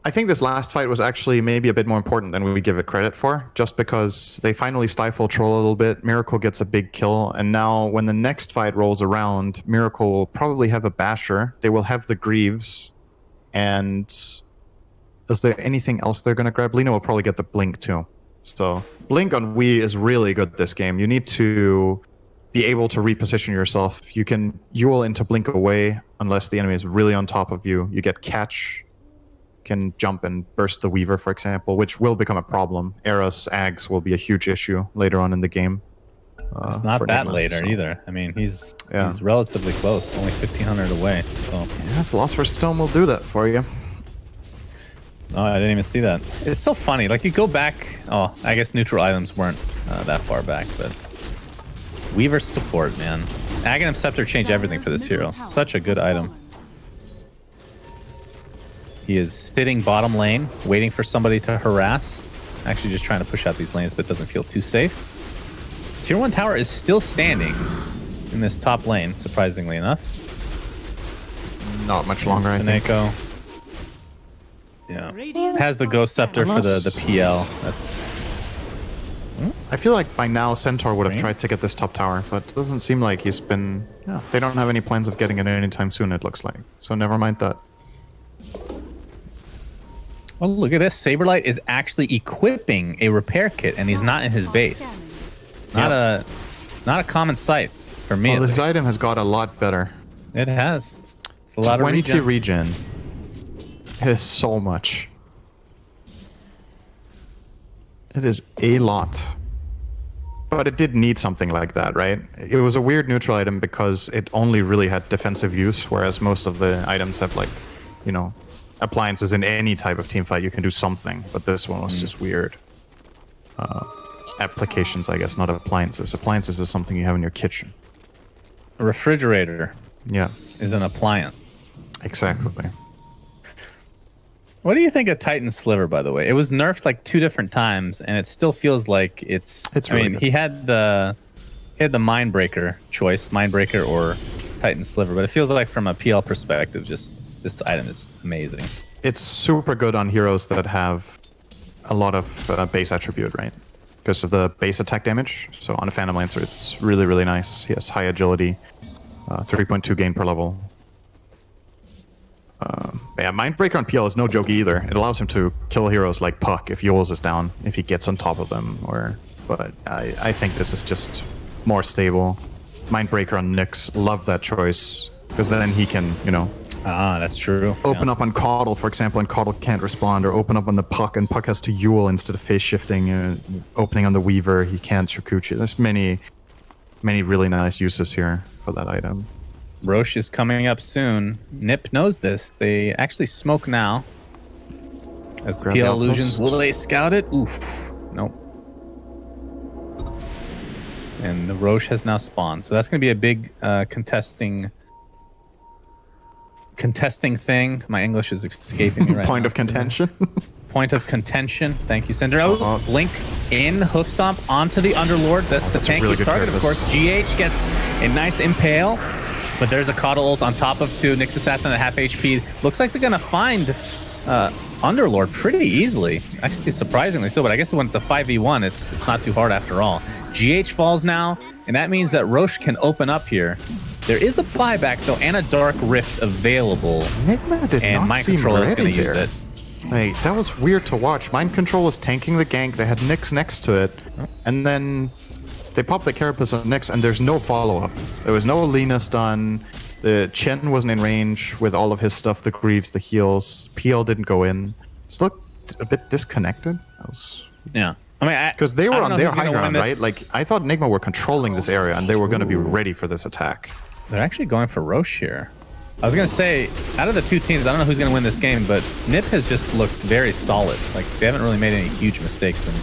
this last fight was actually maybe a bit more important than we give it credit for, just because they finally stifle Troll a little bit. Miracle gets a big kill, and now when the next fight rolls around, Miracle will probably have a Basher. They will have the Greaves, and is there anything else they're going to grab? Lina will probably get the Blink too. So Blink on Wii is really good this game. You need to be able to reposition yourself. You can Yule into Blink away unless the enemy is really on top of you. You get Catch, can jump and burst the Weaver, for example, which will become a problem. Era's Ags will be a huge issue later on in the game. It's not for that Nigma, later so. either. I mean, he's Yeah. relatively close, only 1,500 away. So Yeah, Philosopher's Stone will do that for you. oh, I didn't even see that. It's so funny. Like you go back. Oh, I guess neutral items weren't that far back, but Weaver support, man. Aghanim Scepter changed everything for this hero. Such a good item. He is sitting bottom lane, waiting for somebody to harass. Actually, just trying to push out these lanes, but doesn't feel too safe. Tier 1 tower is still standing in this top lane, surprisingly enough. Not much longer, I think. Kaneko. Yeah. Has the Ghost Scepter for the Unless- PL. That's I feel like by now Centaur would have Right. tried to get this top tower, but it doesn't seem like he's been... Yeah, they don't have any plans of getting it anytime soon, it looks like. So never mind that. Oh, look at this. Saberlight is actually equipping a repair kit, and he's not in his base. Not a common sight for me. Well, at this least. item has got a lot better. It has. It's a lot 20 of regen. regen. It is so much. It is a lot. But it did need something like that, right? It was a weird neutral item because it only really had defensive use, whereas most of the items have, like, you know, appliances in any type of team fight. You can do something, but this one was just weird. Applications, I guess, not appliances. Appliances is something you have in your kitchen. A refrigerator Yeah, is an appliance. exactly. What do you think of Titan Sliver, by the way? It was nerfed like 2 different times, and it still feels like it's. It's I really mean, good. he had the Mindbreaker choice, Mindbreaker or Titan Sliver, but it feels like from a PL perspective, just this item is amazing. It's super good on heroes that have a lot of base attribute, right? Because of the base attack damage. So on a Phantom Lancer, it's really, really nice. He has high agility, 3.2 gain per level. Yeah, Mindbreaker on PL is no joke either. It allows him to kill heroes like Puck if Yules is down, if he gets on top of them. But I think this is just more stable. Mindbreaker on Nyx. Love that choice. Because then he can, That's true. open up on Caudle, for example, and Caudle can't respond, or open up on the Puck, and Puck has to Yule instead of phase shifting. Opening on the Weaver, he can't Shakuchi. There's many really nice uses here for that item. Roche is coming up soon. Nip knows this. They actually smoke now. As the Grab the PL outpost. illusions, will they scout it? Oof. Nope. And the Roche has now spawned. So that's going to be a big contesting thing. My English is escaping me right Point now. of contention. Point of contention. Thank you, Cinder. Oh, Uh-huh. Blink in, Hoof Stomp onto the Underlord. That's the That's a really tankiest good target, of purpose. course. GH gets a nice impale, but there's a Caudle ult on top of two. Nyx Assassin at half HP. Looks like they're going to find Underlord pretty easily. Actually, surprisingly so, but I guess when it's a 5v1, it's not too hard after all. GH falls now, and that means that Roche can open up here. There is a buyback, though, and a Dark Rift available, Nigma did and not Mind seem Control is ready going to use there. it. Like, that was weird to watch. Mind Control was tanking the gank. They had Nyx next to it. And then they popped the Carapace on Nyx, and there's no follow-up. There was no Lena's done. The Chen wasn't in range with all of his stuff, the Greaves, the heals. PL didn't go in. Just looked a bit disconnected. Yeah. I mean, Because they were I don't on know their who's gonna high ground, win right? this. Like, I thought Nigma were controlling this area, and they were going to be ready for this attack. They're actually going for Roche here. I was going to say, out of the two teams, I don't know who's going to win this game, but Nip has just looked very solid. Like, they haven't really made any huge mistakes in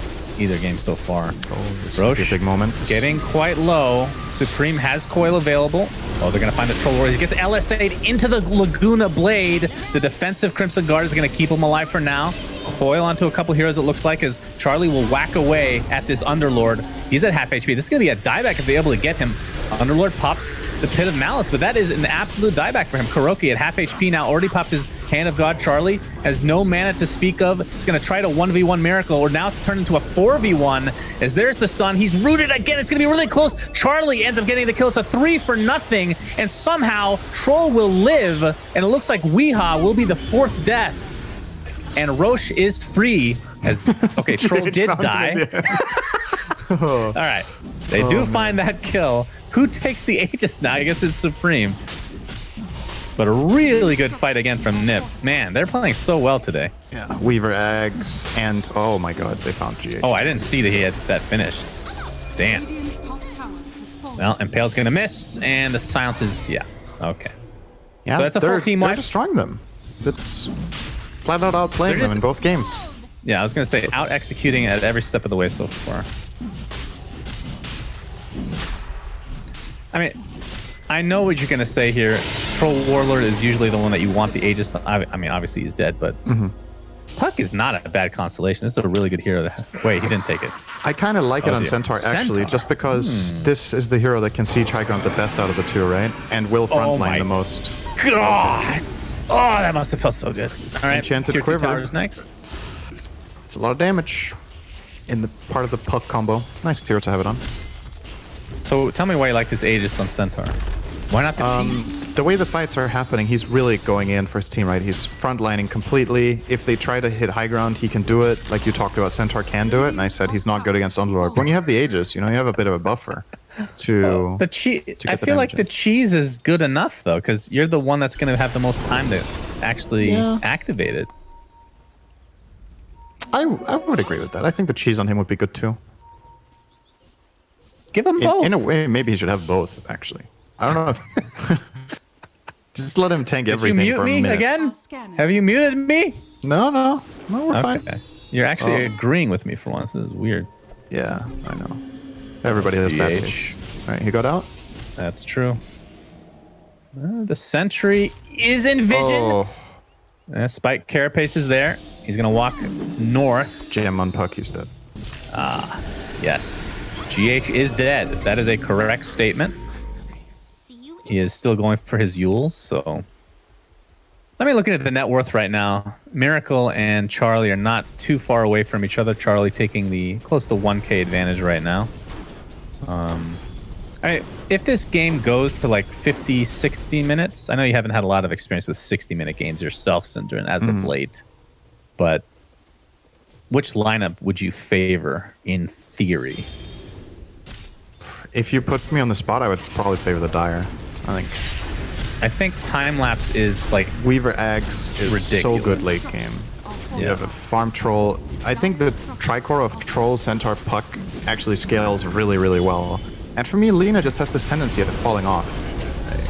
either game so far. Oh, this could be a big moment. Getting quite low. Supreme has coil available. Oh, they're going to find the Troll Warrior. He gets LSA'd into the Laguna Blade. The defensive Crimson Guard is going to keep him alive for now. Coil onto a couple heroes, it looks like, as Charlie will whack away at this Underlord. He's at half HP. This is going to be a dieback if they're able to get him. Underlord pops the Pit of Malice, but that is an absolute dieback for him. Kuroki at half HP now, already popped his Hand of God. Charlie has no mana to speak of. He's going to try to 1v1 Miracle, or now it's turned into a 4v1, as there's the stun. He's rooted again. It's going to be really close. Charlie ends up getting the kill. It's a 3-0, and somehow Troll will live, and it looks like Weeha will be the fourth death. And Roche is free. As okay, Troll did die. All right, they do find that kill. Who takes the Aegis now? I guess it's Supreme. But a really good fight again from Nip. Man, they're playing so well today. Yeah. Weaver eggs, and oh my god, they found GH. Oh, I didn't see that he had that finished. Damn. Radiant's top tower has fallen. Well, Impale's gonna miss, and the silence is okay. Yeah, So that's a they're, 14 they're wipe. destroying them. It's flat out outplaying They're them just- in both games. Yeah, I was gonna say out executing at every step of the way so far. I mean, I know what you're gonna say here. Troll Warlord is usually the one that you want the Aegis. I mean, obviously he's dead, but Puck is not a bad constellation. This is a really good hero. Wait, he didn't take it. I kind of like it Oh, on dear. Centaur, actually, Centaur. just because this is the hero that can siege high ground the best out of the two, right? And will my- frontline the most. God! Oh, that must have felt so good. All right, Enchanted tier 2 Quiver. towers next. It's a lot of damage in the part of the Puck combo. Nice hero to have it on. So tell me why you like this Aegis on Centaur. Why not the cheese? The way the fights are happening, he's really going in for his team, right? He's frontlining completely. If they try to hit high ground, he can do it. Like you talked about, Centaur can do it, and I said he's not good against Underlord. When you have the Aegis, you have a bit of a buffer to... The cheese. get I the feel like damage the in. cheese is good enough though, because you're the one that's going to have the most time to actually Yeah. activate it. I would agree with that. I think the cheese on him would be good too. Give them both. In a way, maybe he should have both, actually. I don't know if... Just let him tank Did you everything mute for a me minute. again? Scanning. Have you muted me? No, we're fine. Okay. You're actually Oh. agreeing with me for once. This is weird. Yeah, I know. Everybody has bad GH. taste. All right, he got out. That's true. The sentry is in vision. Oh, Spike Carapace is there. He's going to walk north. jam on Puck, he's dead. Yes. GH is dead. That is a correct statement. He is still going for his Yules, so... Let me look at the net worth right now. Miracle and Charlie are not too far away from each other. Charlie taking the close to 1k advantage right now. If this game goes to like 50, 60 minutes, I know you haven't had a lot of experience with 60-minute games yourself, Syndrin, as of late, but which lineup would you favor in theory? If you put me on the spot, I would probably favor the Dire. I think time lapse is like Weaver Eggs is so Ridiculous. good late game. You have a farm troll. I think the tricore of Troll, Centaur, Puck actually scales really, really well. And for me, Lina just has this tendency of falling off.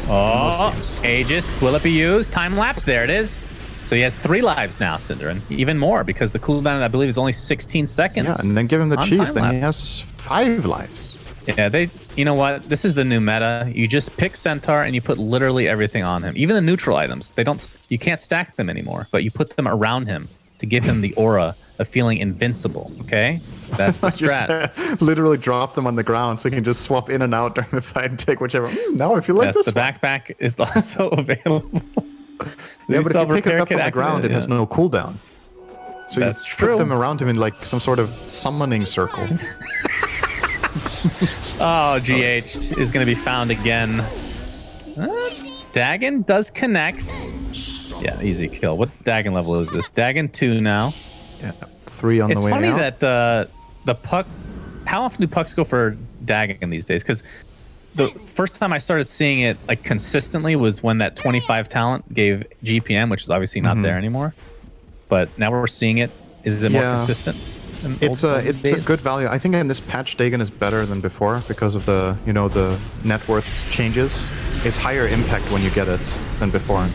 oh, games. Aegis. Will it be used? Time lapse. There it is. So he has 3 lives now, Synderen. Even more because the cooldown I believe is only 16 seconds. Yeah, and then give him the on cheese, time then he lapse. has 5 lives. Yeah, you know what? This is the new meta. You just pick Centaur and you put literally everything on him. Even the neutral items. You can't stack them anymore, but you put them around him to give him the aura of feeling invincible, okay? That's the You strat. said, literally drop them on the ground so you can just swap in and out during the fight and take whichever. Now I feel like Yes, this the one. backpack is also available. Yeah, but if you pick it Repair up from kit the ground, it activated, has yeah. no cooldown. So That's you true. put them around him in like some sort of summoning circle. Oh, GH is going to be found again. Dagon does connect. Yeah, easy kill. What Dagon level is this? Dagon 2 now. Yeah, 3 on It's the way funny out. that the puck. How often do pucks go for Dagon these days? Because the first time I started seeing it like consistently was when that 25 talent gave GPM, which is obviously not there anymore. But now we're seeing it. Is it more Yeah. consistent? than It's old a days? good value. I think in this patch, Dagon is better than before because of the the net worth changes. It's higher impact when you get it than before,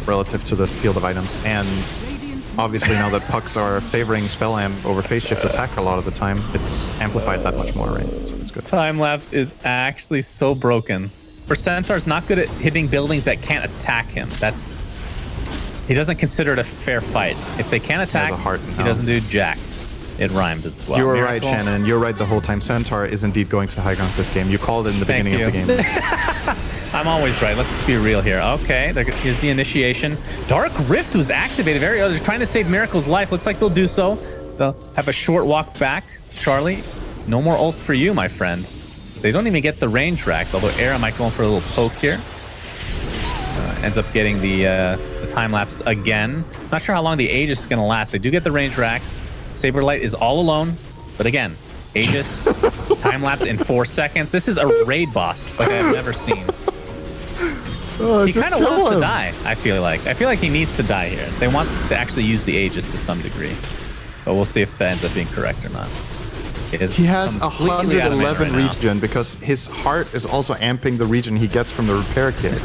relative to the field of items. And obviously now that pucks are favoring spell amp over phase shift attack a lot of the time, it's amplified that much more, right? So it's good. Time lapse is actually so broken. For Centaur's not good at hitting buildings that can't attack him. He doesn't consider it a fair fight. If they can't attack, a heart he now. doesn't do jack. It rhymed as well. You were right, Miracle. Shannon. You're right the whole time. Centaur is indeed going to high ground this game. You called it in the Thank beginning of the you. game. I'm always right. Let's be real here. Okay, here's the initiation. Dark Rift was activated very early. They're trying to save Miracle's life. Looks like they'll do so. They'll have a short walk back. Charlie, no more ult for you, my friend. They don't even get the range rack, although Era might go in for a little poke here. Ends up getting the time lapse again. Not sure how long the Aegis is going to last. They do get the range racks. Saberlight is all alone, but again, Aegis time lapse in 4 seconds. This is a raid boss like I've never seen. He kind of wants to die. I feel like he needs to die here. They want to actually use the Aegis to some degree, but we'll see if that ends up being correct or not. It is He has completely out of it 111 right now. regen because his heart is also amping the regen he gets from the repair kit.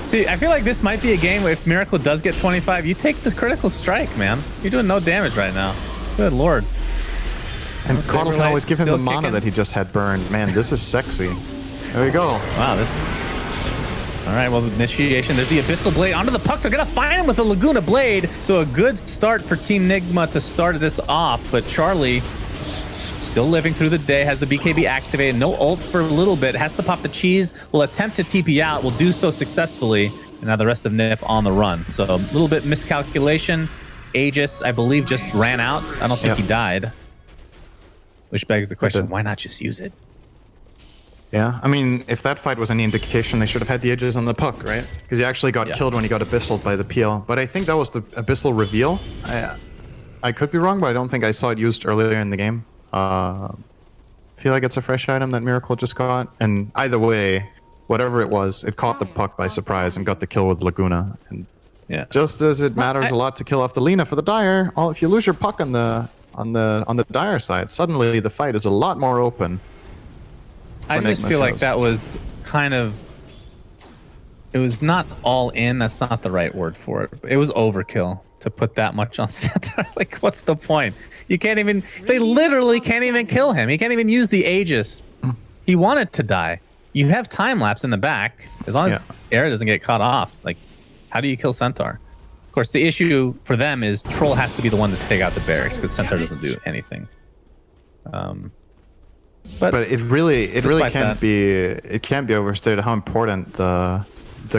See, I feel like this might be a game where if Miracle does get 25, you take the critical strike, man. You're doing no damage right now. Good lord. And Saberlight Caudle can always give him the still mana kicking. that he just had burned. Man, this is sexy. There we go. Wow, this. All right, well, initiation. There's the Abyssal Blade onto the puck. They're gonna find him with the Laguna Blade. So a good start for Team Nigma to start this off. But Charlie, still living through the day, has the BKB activated. No ult for a little bit. Has to pop the cheese. Will attempt to TP out. Will do so successfully. And now the rest of Nip on the run. So a little bit miscalculation. Aegis, I believe, just ran out. I don't think Yep. he died. Which begs the question: did. why not just use it? Yeah, I mean, if that fight was any indication, they should have had the edges on the puck, right? Because he actually got Yeah. killed when he got abyssal by the PL. But I think that was the abyssal reveal. I could be wrong, but I don't think I saw it used earlier in the game. Feel like it's a fresh item that Miracle just got. And either way, whatever it was, it caught the puck by surprise and got the kill with Laguna. And Yeah. just as it matters a lot to kill off the Lina for the Dire, if you lose your puck on the Dire side, suddenly the fight is a lot more open. I for just Nigma's feel like heroes. that was kind of. It was not all in. That's not the right word for it. It was overkill to put that much on Centaur. Like, what's the point? You can't even. They literally can't even kill him. He can't even use the Aegis. He wanted to die. You have time lapse in the back. As long as Era doesn't get caught off. Like, how do you kill Centaur? Of course, the issue for them is Troll has to be the one to take out the barracks because Centaur doesn't do anything. But it really Despite can't be overstated how important the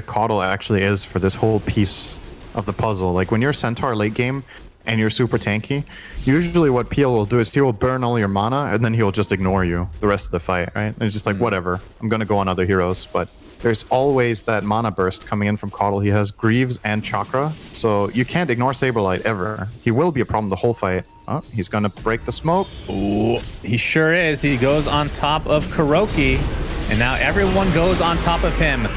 Caudle actually is for this whole piece of the puzzle. Like when you're Centaur late game and you're super tanky, usually what PL will do is he will burn all your mana and then he'll just ignore you the rest of the fight, right? And it's just like whatever, I'm gonna go on other heroes. But there's always that mana burst coming in from Caudle. He has Greaves and Chakra, so you can't ignore Saberlight ever. He will be a problem the whole fight. Oh, he's gonna break the smoke. Ooh, he sure is. He goes on top of Kuroki, and now everyone goes on top of him.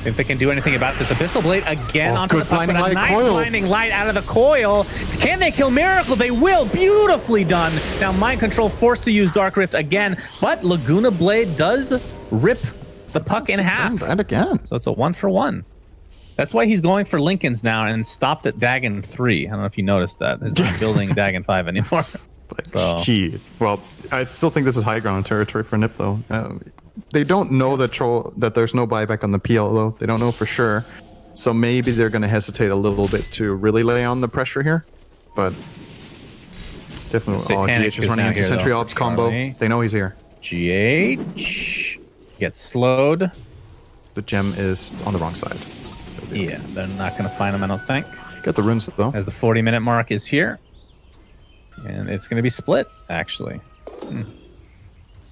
If they can do anything about this, Abyssal Blade again onto good the puck, but blinding a light nice coil. blinding light out of the coil. Can they kill Miracle? They will. Beautifully done. Now Mind Control forced to use Dark Rift again, but Laguna Blade does rip the puck in half. And again. So it's a 1-for-1. That's why he's going for Lincolns now and stopped at Dagon 3. I don't know if you noticed that. He's not building Dagon 5 anymore. So Well, I still think this is high ground territory for Nip, though. They don't know that there's no buyback on the PL, though. They don't know for sure. So maybe they're going to hesitate a little bit to really lay on the pressure here. But definitely, Satanic GH is is running down into here, Sentry though. Ops combo. Charlie. They know he's here. GH gets slowed. The gem is on the wrong side. Yeah, they're not going to find him, I don't think. Get the runes, though. As the 40-minute mark is here. And it's going to be split, actually.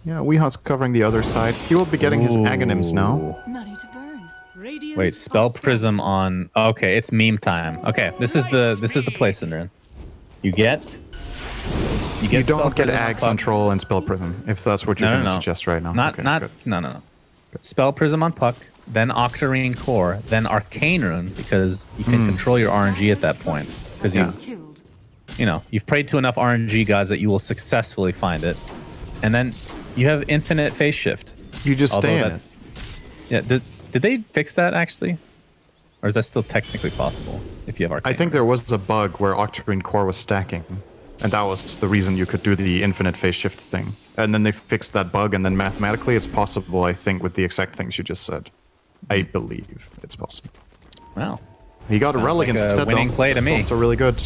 Yeah, Weehat's covering the other side. He will be getting his Aghanims now. Money to burn. Radiant Wait, Spell are scanning. Prism on... Okay, it's meme time. Okay, this is the place, Synderen. You get You Spell don't get Prism Ag puck. Control and Spell Prism, if that's what you're No, going to no. suggest right now. Not, Okay, good. no. Spell Prism on Puck, then Octarine Core, then Arcane Rune, because you can control your RNG at that point. Because Yeah. Killed. you've prayed to enough RNG gods that you will successfully find it. And then you have infinite phase shift. You just stay in Although it. Yeah, did they fix that actually? Or is that still technically possible if you have Arcane? I think there was a bug where Octarine Core was stacking, and that was the reason you could do the infinite phase shift thing. And then they fixed that bug, and then mathematically it's possible, I think, with the exact things you just said. I believe it's possible. Wow. He got a Sounds relic like a instead, winning though. play to That's me. also really good.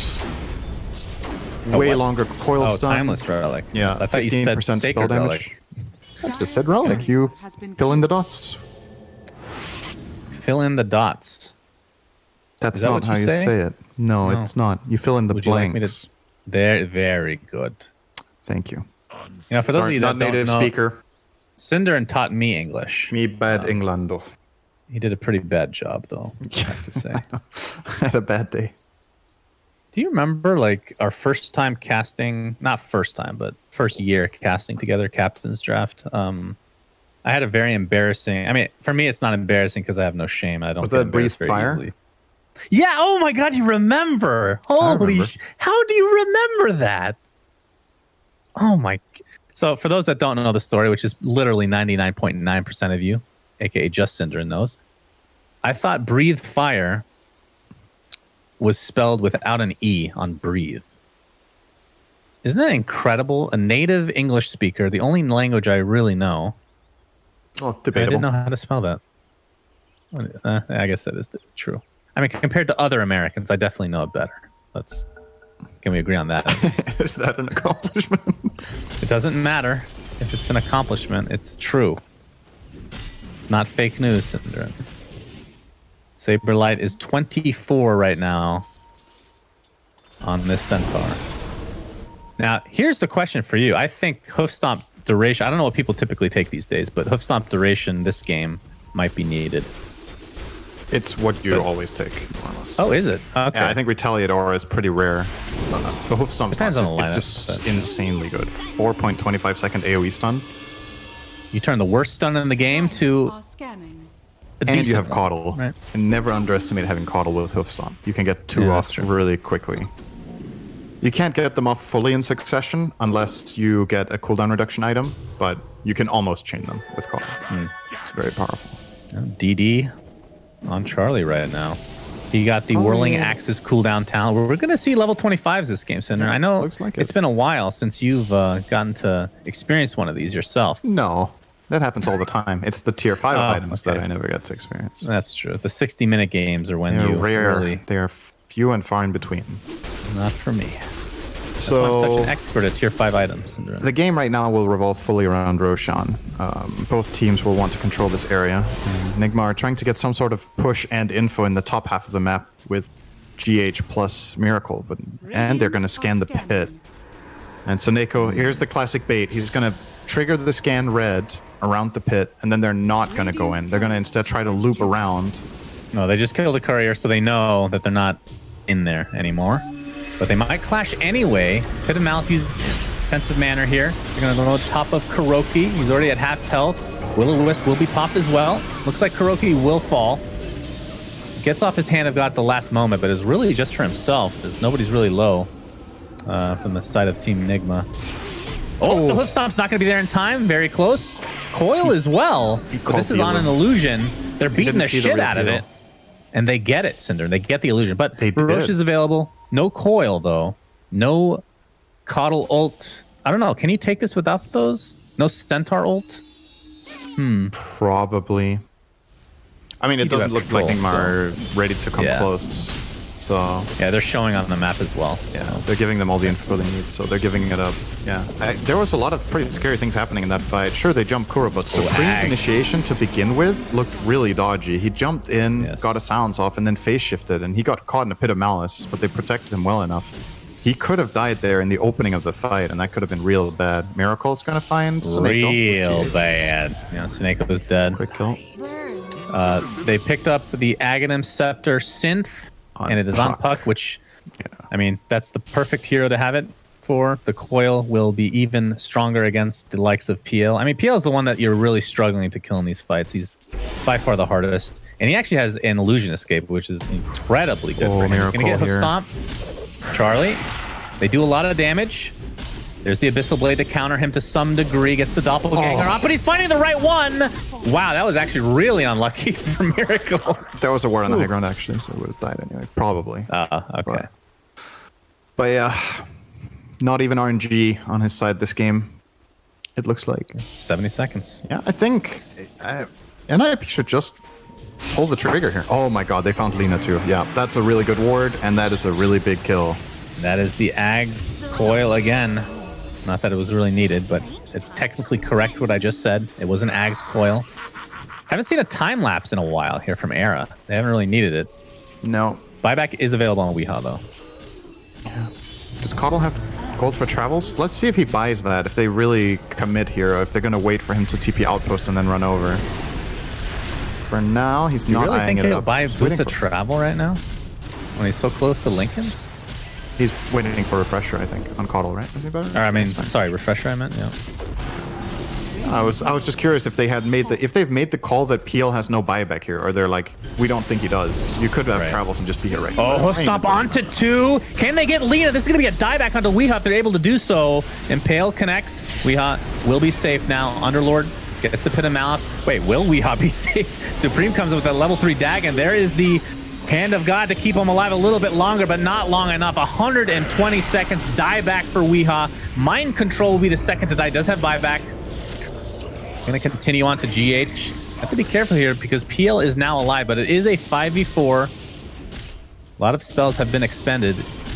Way what? longer coil Oh, stun. Timeless Relic. Yeah, I thought you said 15% spell Sacred damage. Relic. That's the said relic. You Has been fill in the dots. Fill in the dots. That's that not what how you you say? say it. No, No. it's not. You fill in the Would you like blanks. me to? They're very good. Thank you. For those of Sorry, you not that don't native know, speaker. Synderen taught me English. Me bad Englando. He did a pretty bad job, though, I have to say. I had a bad day. Do you remember, like, our first time casting? Not first time, but first year casting together, Captain's Draft. I had a very embarrassing. I mean, for me, it's not embarrassing because I have no shame. I don't. Was get that embarrassed Breathe very Fire? easily. Yeah. Oh my God, you remember? Holy! remember. How do you remember that? Oh my. So for those that don't know the story, which is literally 99.9% of you, aka just Synderen knows, I thought Breathe Fire was spelled without an E on breathe. Isn't that incredible? A native English speaker, the only language I really know. Oh, I debatable. didn't know how to spell that. I guess that is true. I mean, compared to other Americans, I definitely know it better. Can we agree on that? at least? Is that an accomplishment? It doesn't matter if it's an accomplishment. It's true. It's not fake news, Synderen. Saberlight is 24 right now on this Centaur. Now, here's the question for you. I think Hoofstomp duration, I don't know what people typically take these days, but Hoofstomp duration this game might be needed. It's what you always take, more or less. Oh, is it? Okay. Yeah, I think Retaliate Aura is pretty rare. The Hoof Stomp Depends is on the lineup, just but- insanely good. 4.25 second AoE stun. You turn the worst stun in the game to Are scanning. a And you decent have one, Coddle. right? And never underestimate having Coddle with Hoof Stomp. You can get two Yeah, off that's true. really quickly. You can't get them off fully in succession unless you get a cooldown reduction item, but you can almost chain them with Coddle. Hmm. It's very powerful. DD on Charlie right now. He got the Whirling Axis cooldown talent. We're going to see level 25s this game, Cinder. Yeah, I know looks like it's it. been a while since you've gotten to experience one of these yourself. No, that happens all the time. It's the tier 5 Oh, items that okay. I never get to experience. That's true. The 60-minute games are when They're you rare. really... They are few and far in between. Not for me. I'm So such an expert at tier 5 items, Cinder. the game right now will revolve fully around Roshan. Both teams will want to control this area. Nigma are trying to get some sort of push and info in the top half of the map with GH plus Miracle, and they're going to scan the pit. And Soneko, here's the classic bait. He's going to trigger the scan red around the pit, and then they're not going to go in. They're going to instead try to loop around. No, they just killed the courier, so they know that they're not in there anymore. But they might clash anyway. Pit of Malice uses defensive manner here. They're going to go on top of Kuroki. He's already at half health. Will-O-Wisp will be popped as well. Looks like Kuroki will fall. Gets off his Hand of God at the last moment, but is really just for himself, as nobody's really low from the side of Team Nigma. Oh, the hoof stomp's not going to be there in time. Very close. Coil as well. But this is on an illusion. They're beating the shit out of it. And they get it, Cinder. They get the illusion. But Roche is available. No Coil, though. No Coddle ult. I don't know. Can you take this without those? No Centaur ult? Probably. I mean, it do doesn't have look like control, Neymar are ready to come Yeah. close. So, Yeah, they're showing on the map as well. yeah, they're giving them all the info they need, so they're giving it up. Yeah. There was a lot of pretty scary things happening in that fight. Sure, they jumped Kuro, but Supreme's ag. initiation to begin with looked really dodgy. He jumped in, Yes. got a silence off, and then phase shifted, and he got caught in a pit of malice, but they protected him well enough. He could have died there in the opening of the fight, and that could have been real bad. Miracle's gonna find Suneko. Real bad. You know, Suneko was dead. Quick kill. They picked up the Aghanim Scepter synth, On and it is on Puck. Puck, which, I mean, that's the perfect hero to have it for. The Coil will be even stronger against the likes of PL. I mean, PL is the one that you're really struggling to kill in these fights. He's by far the hardest. And he actually has an illusion escape, which is incredibly good for him. He's going to get Miracle Hook here. Stomp. Charlie, they do a lot of damage. There's the Abyssal Blade to counter him to some degree. Gets the Doppelganger off, but he's finding the right one. Wow, that was actually really unlucky for Miracle. There was a ward on the high ground, actually, so it would have died anyway. Probably. Okay. But yeah, not even RNG on his side this game, it looks like. 70 seconds. Yeah, I think NIP should just pull the trigger here. Oh my god, they found Lina too. Yeah, that's a really good ward, and that is a really big kill. That is the Ag's Coil again. Not that it was really needed, but it's technically correct what I just said. It was an Ag's Coil. Haven't seen a time lapse in a while here from Era. They haven't really needed it. No. Buyback is available on Weehaw though. Does Coddle have gold for travels? Let's see if he buys that, if they really commit here, or if they're going to wait for him to TP outpost and then run over. For now, he's Do you not really eyeing think it he'll up. buy He's waiting Boost of for- Travel right now? When he's so close to Lincoln's? He's waiting for refresher, I think, on Coddle, right? Is he better? Or I mean, sorry, Refresher I meant, yeah. I was just curious if they had made if they've made the call that PL has no buyback here, or they're like, we don't think he does. You could have Right. travels and just be here right Oh, Hoof Stomp onto two. Can they get Lina? This is going to be a dieback onto Weehaw if they're able to do so. Impale connects. Weehaw will be safe now. Underlord gets the Pit of Malice. Wait, will Weehaw be safe? Supreme comes with a level 3 Dagon. There is the Hand of God to keep him alive a little bit longer, but not long enough. 120 seconds. Dieback for Weehaw. Mind Control will be the second to die. Does have buyback. Going to continue on to GH. Have to be careful here because PL is now alive, but it is a 5v4. A lot of spells have been expended,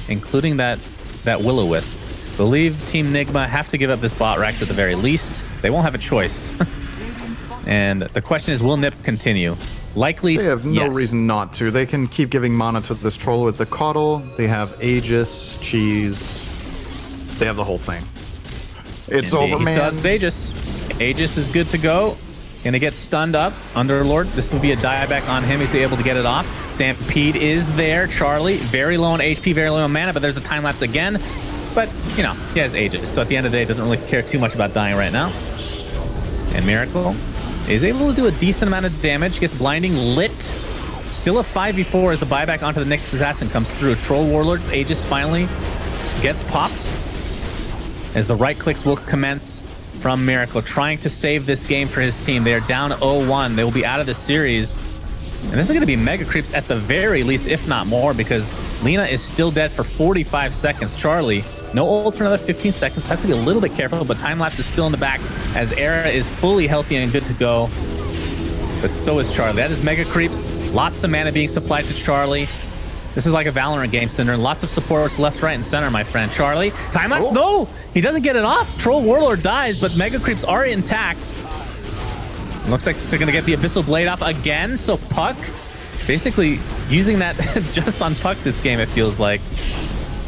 including that Will-O-Wisp. Believe Team Nigma have to give up this bot Rex at the very least. They won't have a choice. And the question is, will Nip continue? Likely, They have no yes. reason not to. They can keep giving mana to this troll with the Coddle. They have Aegis, Cheese. They have the whole thing. It's Indeed. over, He man. still has Aegis. Aegis is good to go. Gonna get stunned up. Underlord, this will be a dieback on him. He's able to get it off. Stampede is there. Charlie, very low on HP, very low on mana, but there's a time lapse again. But, you know, he has Aegis. So at the end of the day, doesn't really care too much about dying right now. And Miracle is able to do a decent amount of damage. Gets Blinding lit. Still a 5v4 as the buyback onto the Nyx Assassin comes through. Troll Warlord's Aegis finally gets popped. As the right clicks will commence from Miracle, trying to save this game for his team. They are down 0-1. They will be out of the series. And this is going to be mega creeps at the very least, if not more, because Lina is still dead for 45 seconds. Charlie, no ult for another 15 seconds. Has to be a little bit careful, but time lapse is still in the back as Era is fully healthy and good to go. But so is Charlie. That is mega creeps. Lots of mana being supplied to Charlie. This is like a Valorant game, Cinder. Lots of supports left, right, and center, my friend. Charlie, time lapse. No, he doesn't get it off. Troll Warlord dies, but mega creeps are intact. Looks like they're going to get the Abyssal Blade off again. So Puck, basically using that just on Puck this game, it feels like.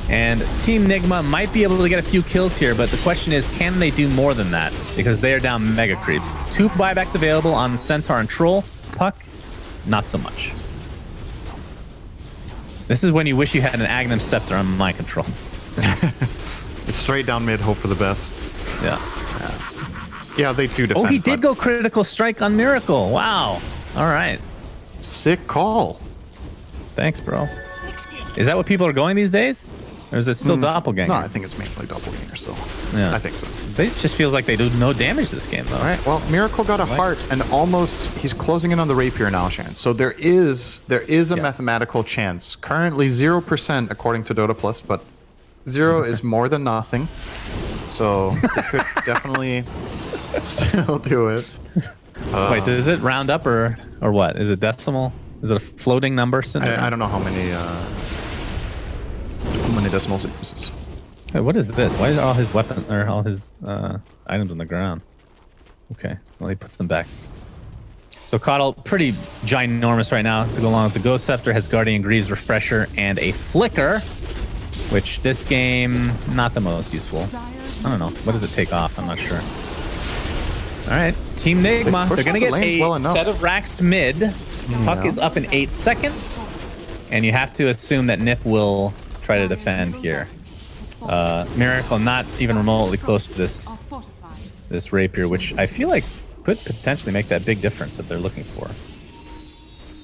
And Team Nigma might be able to get a few kills here, but the question is, can they do more than that? Because they are down mega creeps. 2 buybacks available on Centaur and Troll. Puck, not so much. This is when you wish you had an Agnum Scepter on mind control. It's straight down mid, hope for the best. Yeah. Yeah, they do defend. Oh, he did but go critical strike on Miracle. Wow. All right. sick call. Thanks, bro. Is that what people are going these days? Or is it still Doppelganger? No, I think it's mainly doppelganger still. Yeah. I think so. It just feels like they do no damage this game, though. All right. Well, Miracle got a heart, and almost he's closing in on the rapier now, Shan. So there is a mathematical chance. Currently 0% according to Dota Plus, but 0 is more than nothing. So they could definitely still do it. Wait, does it round up or what? Is it decimal? Is it a floating number? I don't know how many decimals it uses. Hey, what is this? Why are all his weapons or all his items on the ground? Okay, well he puts them back. So Coddle, pretty ginormous right now to go along with the Ghost Scepter, has Guardian Greaves, Refresher, and a Flicker, which this game not the most useful. I don't know. What does it take off? I'm not sure. All right, Team Nigma, they're gonna get a set of racks to mid. Puck is up in 8 seconds, and you have to assume that Nip will try to defend here. Miracle not even remotely close to this rapier, which I feel like could potentially make that big difference that they're looking for.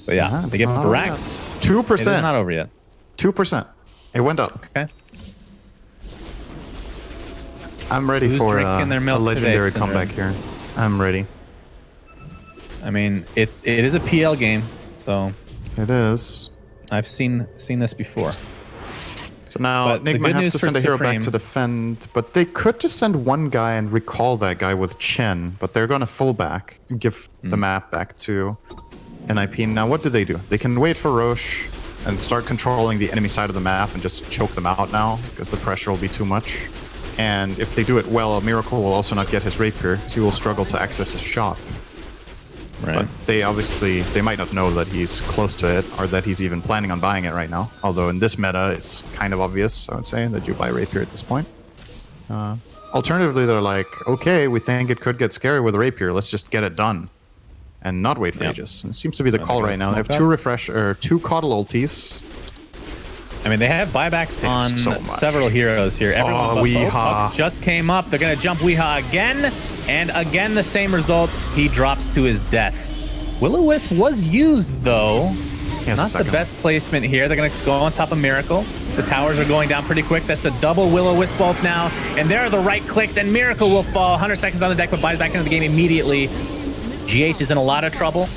But yeah, they give him racks. 2%. It's not over yet. 2%. It went up. Okay. I'm ready Who's for drinking their a milk legendary today, comeback here. I'm ready. I mean, it is a PL game, so It is. I've seen this before. So now But the Nigma good have news to for send a hero back Supreme- to defend, but they could just send one guy and recall that guy with Chen, but they're going to full back, give the map back to NIP. Now what do? They can wait for Roche and start controlling the enemy side of the map and just choke them out now, because the pressure will be too much. And if they do it well, Miracle will also not get his rapier, so he will struggle to access his shop. Right. But they might not know that he's close to it, or that he's even planning on buying it right now. Although in this meta, it's kind of obvious, I would say, that you buy rapier at this point. Alternatively, they're like, okay, we think it could get scary with rapier. Let's just get it done, and not wait for ages. And it seems to be the call right now. They have two Coddle ultis. I mean, they have buybacks on so much. several heroes here. Everyone but Weehaw. Pucks just came up. They're going to jump Weehaw again. And again, the same result. He drops to his death. Will-O-Wisp was used, though. Not the best placement here. They're going to go on top of Miracle. The towers are going down pretty quick. That's the double Will-O-Wisp ult now. And there are the right clicks, and Miracle will fall. 100 seconds on the deck, but buys back into the game immediately. GH is in a lot of trouble.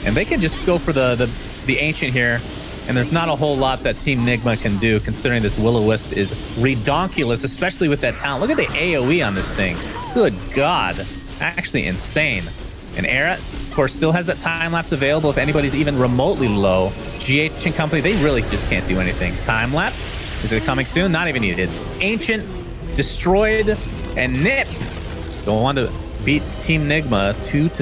And they can just go for the Ancient here. And there's not a whole lot that Team Nigma can do, considering this Will-O-Wisp is redonkulous, especially with that talent. Look at the AoE on this thing. Good God. Actually insane. And Era, of course, still has that time-lapse available if anybody's even remotely low. GH and company, they really just can't do anything. Time-lapse? Is it coming soon? Not even needed. Ancient, destroyed, and Nip go on to beat Team Nigma 2-0.